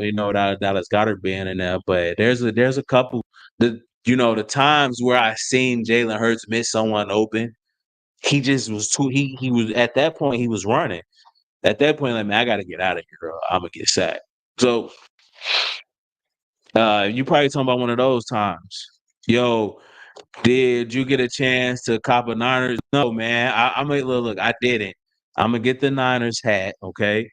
Dallas Goddard being in there. But there's a couple the times where I seen Jalen Hurts miss someone open. He just was too he was at that point he was running. At that point, like man, I gotta get out of here, or I'm gonna get sacked. So you probably talking about one of those times. Yo, did you get a chance to cop a Niners? No, man. I'm gonna look. I didn't. I'm gonna get the Niners hat. Okay.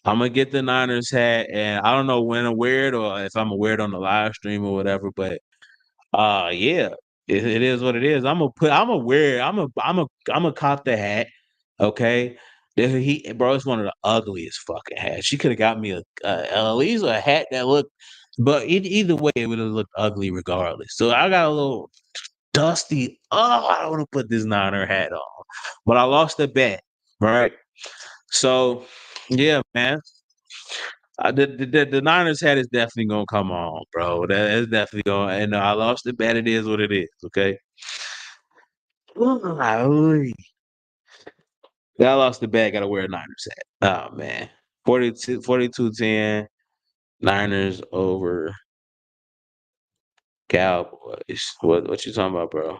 I'm gonna get the Niners hat, and I don't know when I'm wear it or if I'm gonna wear it on the live stream or whatever. But yeah, it is what it is. I'm gonna wear it. I'm gonna cop the hat. Okay. Bro, it's one of the ugliest fucking hats. She could have got me at least a hat that looked, but either way, it would have looked ugly regardless. So I got a little dusty. Oh, I don't want to put this Niner hat on, but I lost the bet, right? So, yeah, man, the Niners hat is definitely gonna come on, bro. That is definitely going. And I lost the bet. It is what it is. Okay. Golly. Yeah, I lost the bet. Got to wear a Niners hat. Oh man, 42-10 Niners over Cowboys. What you talking about, bro?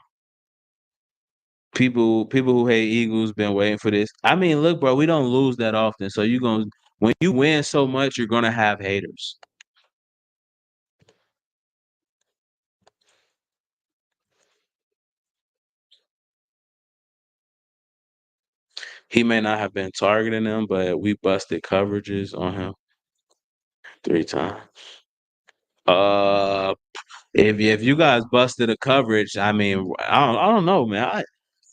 People who hate Eagles been waiting for this. I mean, look, bro, we don't lose that often. So you going when you win so much, you're gonna have haters. He may not have been targeting them, but we busted coverages on him. 3 times. Uh, if you guys busted a coverage, I mean, I don't know, man.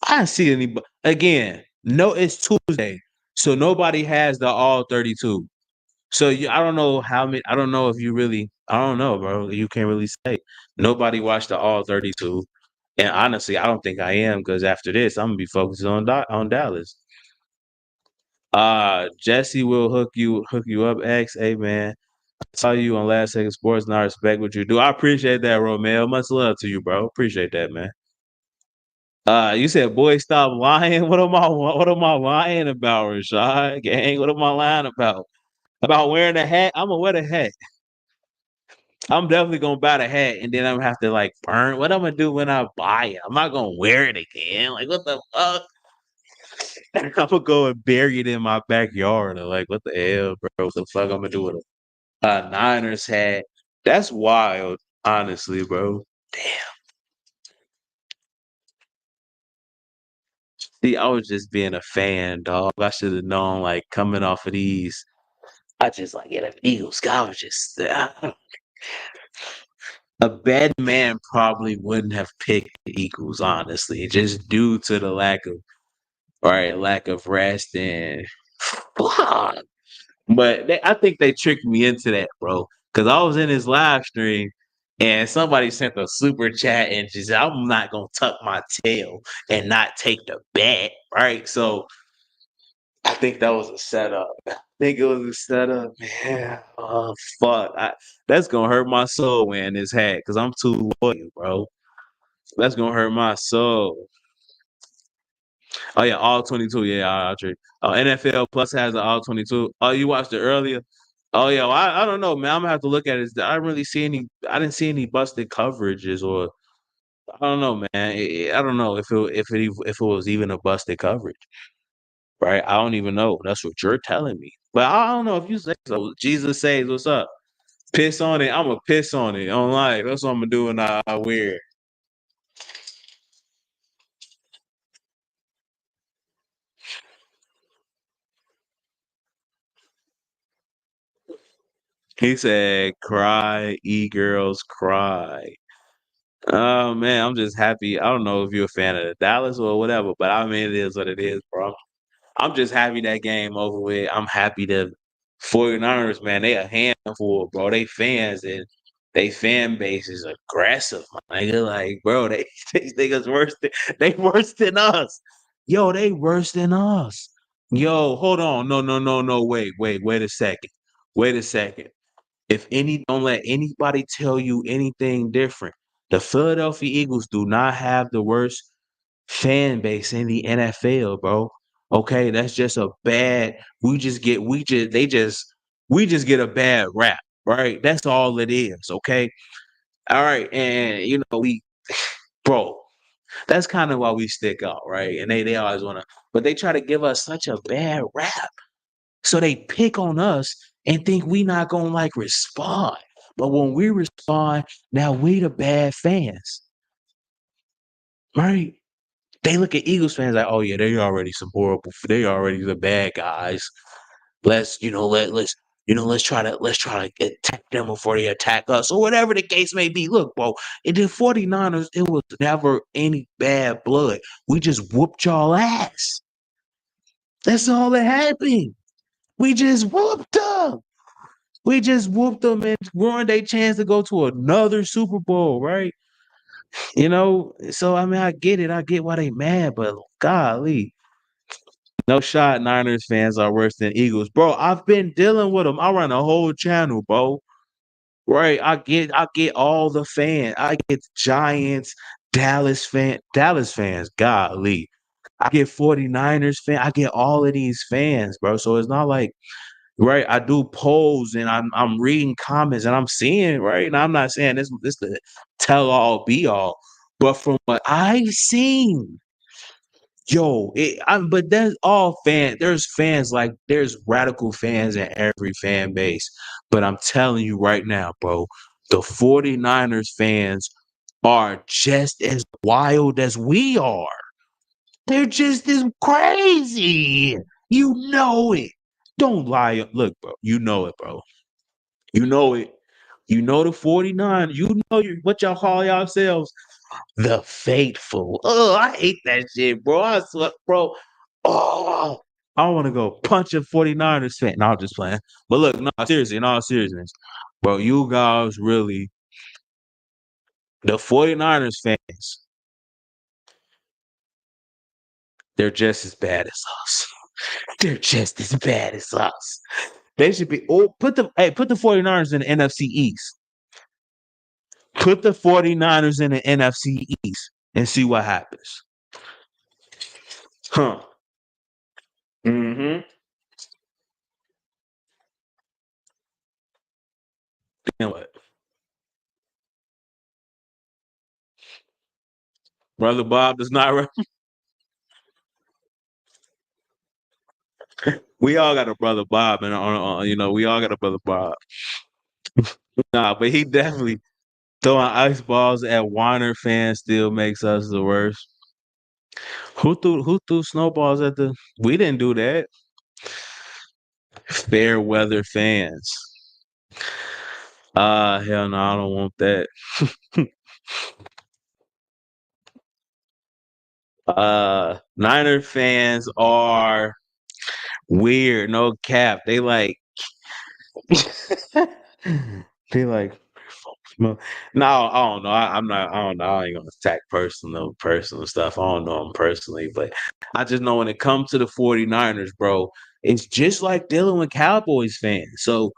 I didn't see any. Again, no, it's Tuesday, so nobody has the all 32. So I don't know how many. I don't know if you really. I don't know, bro. You can't really say. Nobody watched the all 32, and honestly, I don't think I am because after this, I'm gonna be focused on on Dallas. Jesse will hook you up. X, hey man, saw you on Last Second Sports, and I respect what you do. I appreciate that, Romeo. Much love to you, bro. Appreciate that, man. You said, "Boy, stop lying." What am I lying about, Rashad? Gang, what am I lying about? About wearing a hat? I'm gonna wear the hat. I'm definitely gonna buy the hat, and then I'm gonna have to like burn. What I'm gonna do when I buy it? I'm not gonna wear it again. Like what the fuck? I'm gonna go and bury it in my backyard. Or like what the hell, bro? What the fuck I'm gonna do with a Niners hat? That's wild, honestly, bro. Damn. See, I was just being a fan, dog. I should have known, like, coming off of these. I just like, yeah, the Eagles. I was just a bad man probably wouldn't have picked the Eagles, honestly, just due to the lack of rest and. But I think they tricked me into that, bro. Because I was in his live stream and somebody sent a super chat and just said, I'm not gonna tuck my tail and not take the bet, right? So I think that was a setup. I think it was a setup, man. Oh fuck. That's gonna hurt my soul wearing this hat because I'm too loyal, bro. That's gonna hurt my soul. Oh yeah, all 22. Yeah, I'll trade. NFL Plus has an all 22. Oh, you watched it earlier? Oh yeah, well, I don't know, man. I'm gonna have to look at it. I didn't really see any. I didn't see any busted coverages, or I don't know, man. I don't know if it was even a busted coverage, right? I don't even know. That's what you're telling me, but I don't know if you say so. Jesus says, "What's up? Piss on it. I'm gonna piss on it. On life. That's what I'm gonna do when I wear it." He said, "Cry, e-girls, cry." Oh man, I'm just happy. I don't know if you're a fan of the Dallas or whatever, but I mean it is what it is, bro. I'm just happy that game over with. I'm happy the 49ers, man, they a handful, bro. They fans and they fan base is aggressive, my nigga. Like, bro, they niggas worse than us. Yo, they worse than us. Yo, hold on. No. Wait a second. Wait a second. Don't let anybody tell you anything different. The Philadelphia Eagles do not have the worst fan base in the NFL, bro. Okay, that's just a bad. We just get a bad rap, right? That's all it is. Okay, all right, and bro, that's kind of why we stick out, right? And they always wanna, but they try to give us such a bad rap. So they pick on us and think we not gonna like respond. But when we respond, now we the bad fans, right? They look at Eagles fans like, oh yeah, they already some horrible. They already the bad guys. Let's try to attack them before they attack us or whatever the case may be. Look, bro, in the 49ers, it was never any bad blood. We just whooped y'all ass. That's all that happened. We just whooped them. We just whooped them and ruined their chance to go to another Super Bowl, right? So I mean, I get it. I get why they mad, but golly, no shot. Niners fans are worse than Eagles, bro. I've been dealing with them. I run a whole channel, bro. Right? I get all the fans. I get Giants, Dallas fans. Golly, I get 49ers fan. I get all of these fans, bro. So it's not like. Right, I do polls and I'm reading comments and I'm seeing right. And I'm not saying this the tell all be all, but from what I've seen, but there's all fans. There's fans like there's radical fans in every fan base. But I'm telling you right now, bro, the 49ers fans are just as wild as we are. They're just as crazy. You know it. Don't lie. Look, bro, you know it, bro. You know it. You know the 49. You know what y'all call yourselves. The faithful. Oh, I hate that shit, bro. I swear, bro. Oh, I want to go punch a 49ers fan. No, I'm just playing. But look, no, seriously, in all seriousness, bro, you guys really, the 49ers fans, they're just as bad as us. They're just as bad as us. They should be, oh, put the 49ers in the NFC East. Put the 49ers in the NFC East and see what happens. Huh. Mm-hmm. Damn what? Brother Bob does not. We all got a brother Bob, and we all got a brother Bob. Nah, but he definitely throwing ice balls at Warner fans still makes us the worst. Who threw snowballs at the? We didn't do that. Fair weather fans. Hell no, I don't want that. Niner fans are weird. No cap. They like. they like. No, I don't know. I'm not. I don't know. I ain't gonna attack personal stuff. I don't know them personally, but I just know when it comes to the 49ers, bro, it's just like dealing with Cowboys fans. So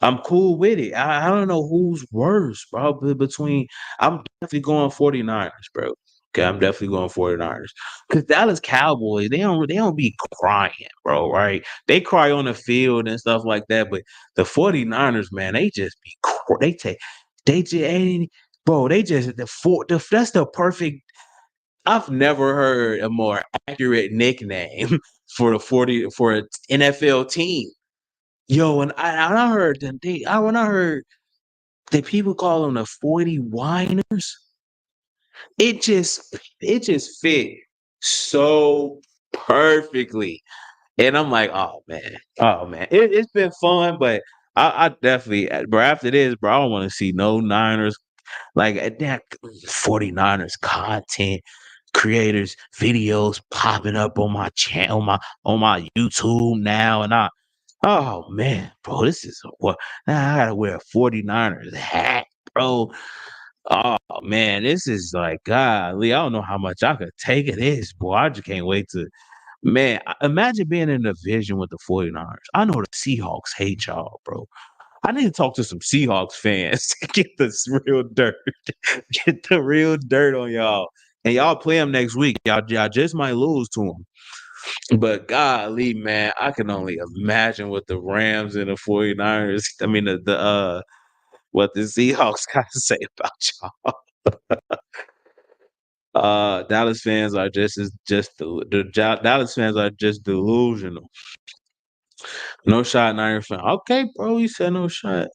I'm cool with it. I don't know who's worse, bro. Between I'm definitely going 49ers, bro. Okay, I'm definitely going 49ers. Because Dallas Cowboys, they don't be crying, bro, right? They cry on the field and stuff like that, but the 49ers, man, they just be they just ain't bro, they just that's the perfect. I've never heard a more accurate nickname for the 40 for an NFL team. Yo, and I heard that when I heard that people call them the 40 whiners, it just fit so perfectly. And I'm like, oh man, it's been fun, but I definitely, bro. After this, bro, I don't want to see no Niners like that 49ers content creators videos popping up on my channel, on my YouTube now, and oh man, bro, this is what now I gotta wear a 49ers hat, bro. Oh man, this is like golly, I don't know how much I could take of this, boy. I just can't wait to man. Imagine being in a division with the 49ers. I know the Seahawks hate y'all, bro. I need to talk to some Seahawks fans to get this real dirt. Get the real dirt on y'all. And y'all play them next week. Y'all just might lose to them. But golly, man, I can only imagine what the Rams and the 49ers, I mean what the Seahawks got to say about y'all. Dallas fans are Dallas fans are just delusional. No shot, Niner fan. Okay, bro, you said no shot.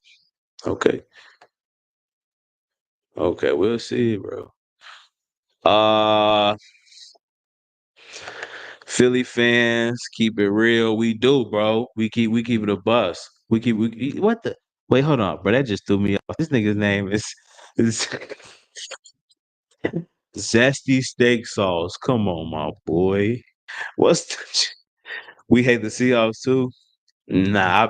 Okay. Okay, we'll see, bro. Uh Philly fans, keep it real. We do, bro. We keep it a bus. What the wait, hold on, bro. That just threw me off. This nigga's name is Zesty Steak Sauce. Come on, my boy. What's the, we hate the Seahawks too? Nah,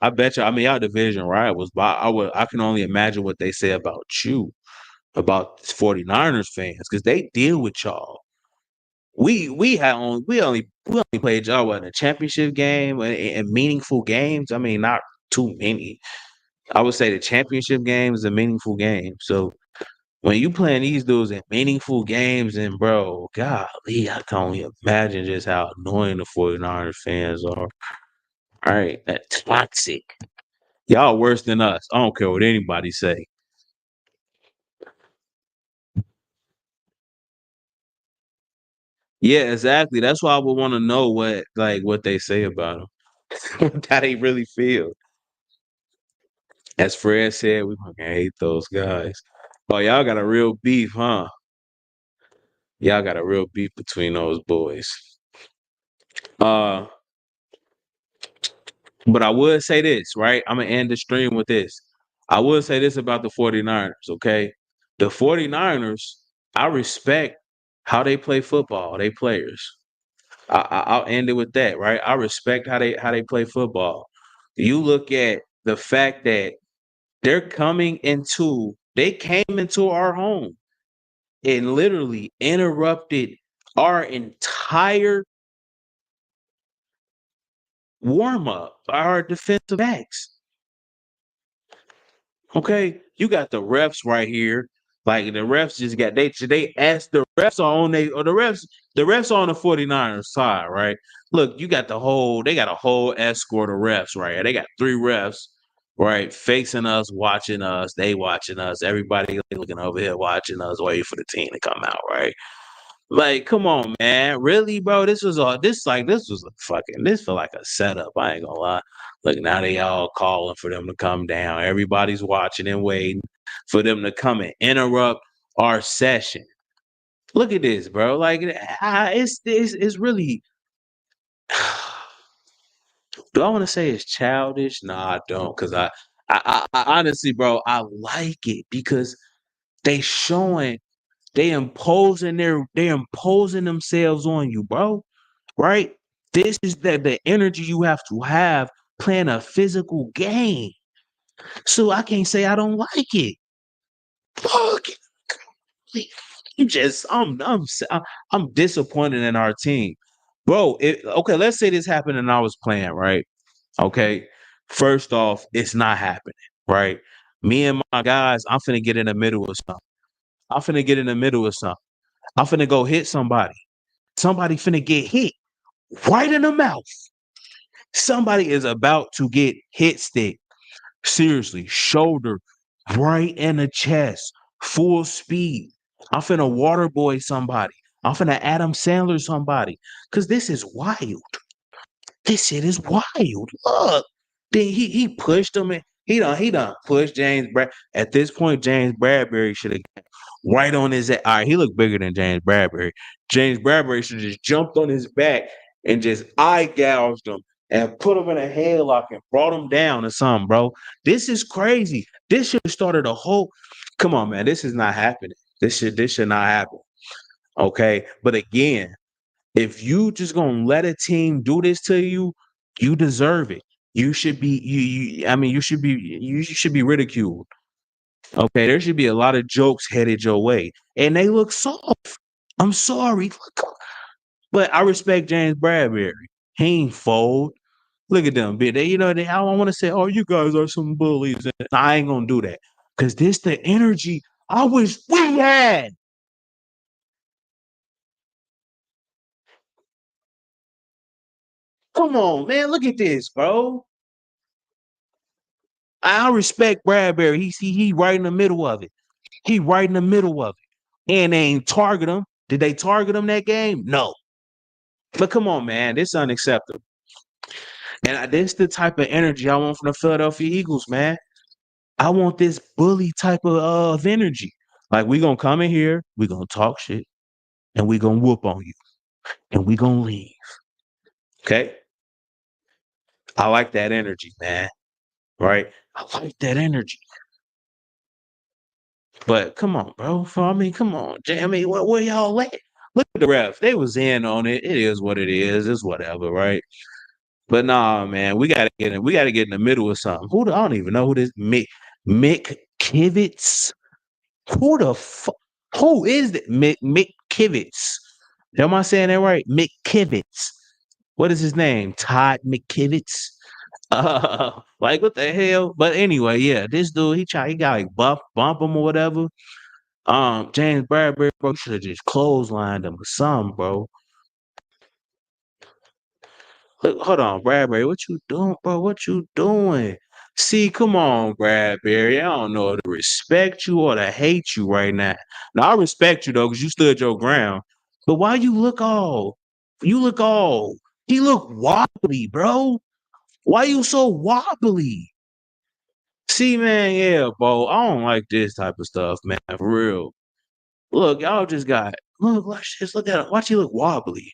I bet you. I mean, our division rivals, but I can only imagine what they say about you, about 49ers fans, because they deal with y'all. We only played y'all in a championship game and meaningful games. I mean, not too many. I would say the championship game is a meaningful game. So when you playing these dudes in meaningful games, and bro, golly, I can only imagine just how annoying the 49ers fans are. All right, that toxic. Y'all worse than us. I don't care what anybody say. Yeah, exactly. That's why I would want to know what they say about them. How they really feel. As Fred said, we fucking hate those guys. Oh, y'all got a real beef, huh? Y'all got a real beef between those boys. Uh But I would say this, right? I'm going to end the stream with this. I would say this about the 49ers, okay? The 49ers, I respect how they play football, they players. I'll end it with that, right? I respect how they play football. You look at the fact that they came into our home and literally interrupted our entire warm up, our defensive backs. Okay, you got the refs right here. Like the refs just got they asked the refs are on they or the refs are on the 49ers side, right? Look, they got a whole escort of refs right here. They got 3 refs, right, facing us, watching us, they watching us, everybody looking over here watching us, waiting for the team to come out, right? Like, come on, man. Really, bro? This feel like a setup. I ain't gonna lie. Look, now they all calling for them to come down. Everybody's watching and waiting for them to come and interrupt our session. Look at this, bro. Like, it's really. Do I want to say it's childish? No, I don't. Cause I honestly, bro, I like it because they showing they imposing themselves on you, bro. Right? This is the energy you have to have playing a physical game. So I can't say I don't like it. Fuck. You just I'm disappointed in our team. Bro, okay, let's say this happened and I was playing, right? Okay. First off, it's not happening, right? Me and my guys, I'm finna get in the middle of something. I'm finna get in the middle of something. I'm finna go hit somebody. Somebody finna get hit right in the mouth. Somebody is about to get hit stick. Seriously, shoulder right in the chest, full speed. I'm finna water boy somebody. I'm finna Adam Sandler somebody. Cause this is wild. This shit is wild. Look. Then he pushed him and he done pushed James Brad. At this point, James Bradberry should have right on his all right, he looked bigger than James Bradberry. James Bradberry should have just jumped on his back and just eye gouged him and put him in a headlock and brought him down or something, bro. This is crazy. This should have started a whole. Come on, man. This is not happening. This should not happen. Okay. But again, if you just gonna let a team do this to you, you deserve it. You should be I mean, you should be ridiculed. Okay, there should be a lot of jokes headed your way. And they look soft. I'm sorry. Look, but I respect James Bradberry. He ain't fold. Look at them, bit. I don't want to say, oh, you guys are some bullies. I ain't gonna do that. Cause this the energy I wish we had. Come on, man. Look at this, bro. I respect Bradberry. He right in the middle of it. He right in the middle of it. And they ain't target him. Did they target him that game? No. But come on, man. This is unacceptable. And this the type of energy I want from the Philadelphia Eagles, man. I want this bully type of energy. Like we gonna come in here, we gonna talk shit, and we gonna whoop on you, and we gonna leave. Okay? I like that energy, man. Right? I like that energy. But come on, bro. Come on. I mean, where y'all at? Look at the refs. They was in on it. It is what it is. It's whatever, right? But nah, man, we gotta get in the middle of something. I don't even know who this Mick Kivitz. Who the fuck? Who is that? Mick Kivitz. Am I saying that right? Mick Kivitz. What is his name? Todd McKivitz. Like what the hell? But anyway, yeah, this dude, he got like bump him or whatever. James Bradberry, bro, should have just clotheslined him or something, bro. Look, hold on, Bradberry, what you doing, bro? What you doing? See, come on, Bradberry. I don't know to respect you or to hate you right now. Now I respect you though, because you stood your ground. But why you look all? You look all. He look wobbly, bro. Why you so wobbly? See, man, yeah, bro. I don't like this type of stuff, man. For real. Look, y'all just got look, watch this. Look at him. Watch he look wobbly.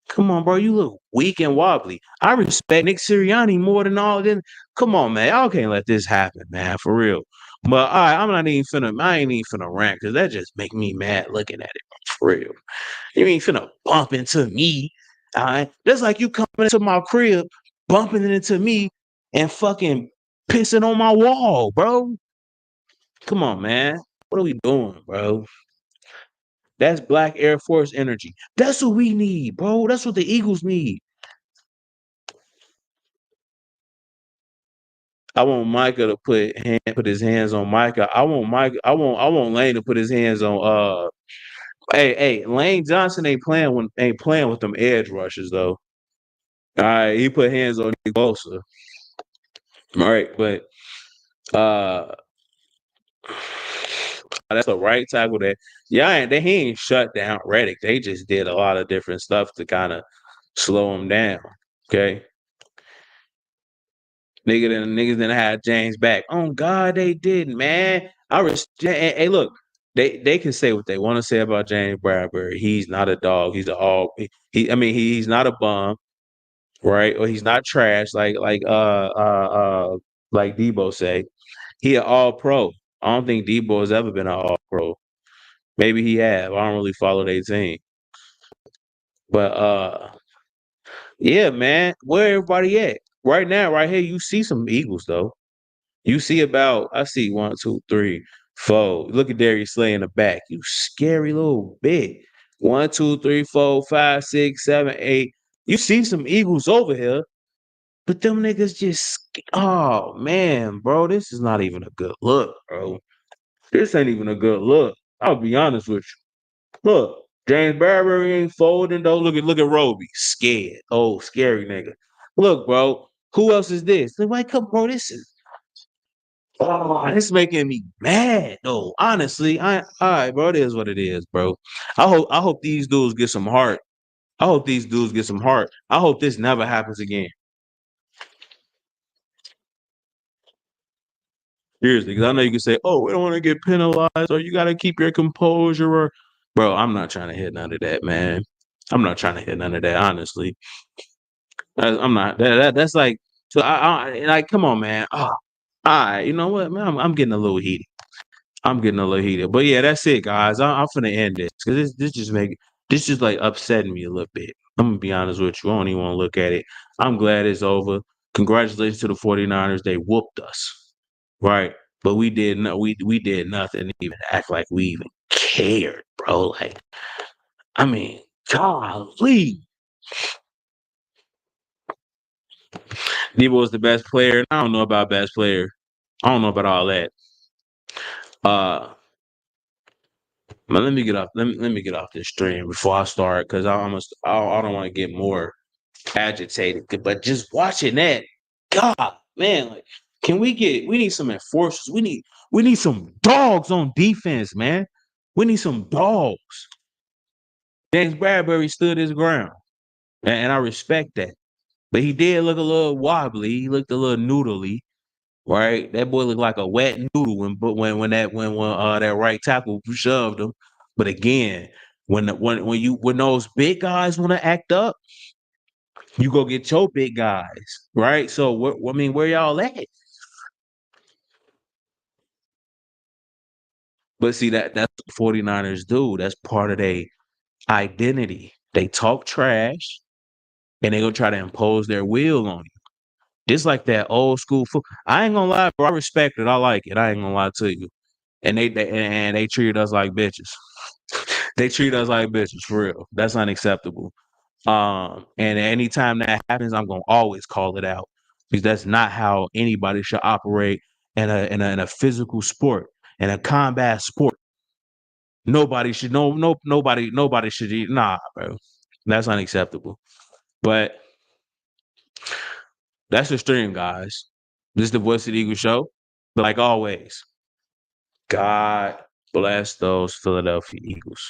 Come on, bro. You look weak and wobbly. I respect Nick Sirianni more than all them. Come on, man. Y'all can't let this happen, man. For real. But all right, I ain't even finna rant because that just make me mad looking at it. For real. You ain't finna bump into me. All right. That's like you coming into my crib, bumping into me, and fucking pissing on my wall, bro. Come on, man. What are we doing, bro? That's Black Air Force energy. That's what we need, bro. That's what the Eagles need. I want Micah to put his hands on Micah. I want Micah. I want Lane to put his hands on. Hey, Lane Johnson ain't playing with them edge rushers though. All right, he put hands on Nick Bosa. All right, but uh, that's a right tackle that he ain't shut down Reddick. They just did a lot of different stuff to kind of slow him down. Okay. Niggas didn't have James back. Oh God, they didn't, man. Hey, look, they can say what they want to say about James Bradberry. He's not a dog. He's a all. He's not a bum, right? Or he's not trash like Debo say. He an all pro. I don't think Debo has ever been an all pro. Maybe he have. I don't really follow their team, but yeah, man. Where everybody at right now? Right here, you see some Eagles though. I see 1, 2, 3, 4. Look at Darius Slay in the back. You scary little bit. 1, 2, 3, 4, 5, 6, 7, 8. You see some Eagles over here, but them niggas just, oh man, bro, this is not even a good look, bro. This ain't even a good look. I'll be honest with you. Look, James Bradberry ain't folding though. Look at Roby, scared. Oh, scary nigga. Look, bro, who else is this? Like, come, bro, this is. Oh, it's making me mad though. Honestly, all right, bro. It is what it is, bro. I hope these dudes get some heart. I hope these dudes get some heart. I hope this never happens again. Seriously, because I know you can say, "Oh, we don't want to get penalized," or "You got to keep your composure." Or, bro, I'm not trying to hit none of that, man. I'm not trying to hit none of that. Honestly, I'm not. That's like, so like, come on, man. Oh, all right, you know what, man? I'm getting a little heated. I'm getting a little heated. But yeah, that's it, guys. I'm finna end this because this just like upsetting me a little bit. I'm gonna be honest with you. I don't even want to look at it. I'm glad it's over. Congratulations to the 49ers. They whooped us. Right. But we did nothing to even act like we even cared, bro. Like, I mean, golly. Debo was the best player. I don't know about best player. I don't know about all that. But let me get off. Let me get off this stream before I start because I don't want to get more agitated. But just watching that, God, man, like, we need some enforcers. We need some dogs on defense, man. We need some dogs. James Bradberry stood his ground, and I respect that. But he did look a little wobbly. He looked a little noodly. Right, that boy looked like a wet noodle when that right tackle shoved him. But again, when those big guys want to act up, you go get your big guys, right? So where y'all at? But see that's what the 49ers do. That's part of their identity. They talk trash and they gonna try to impose their will on you. Just like that old school football. I ain't gonna lie, bro. I respect it. I like it. I ain't gonna lie to you. And they treat us like bitches. They treat us like bitches for real. That's unacceptable. And anytime that happens, I'm gonna always call it out because that's not how anybody should operate in a physical sport, in a combat sport. Nobody should nobody should bro. That's unacceptable. But that's the stream, guys. This is the Voice of the Eagle show. But like always, God bless those Philadelphia Eagles.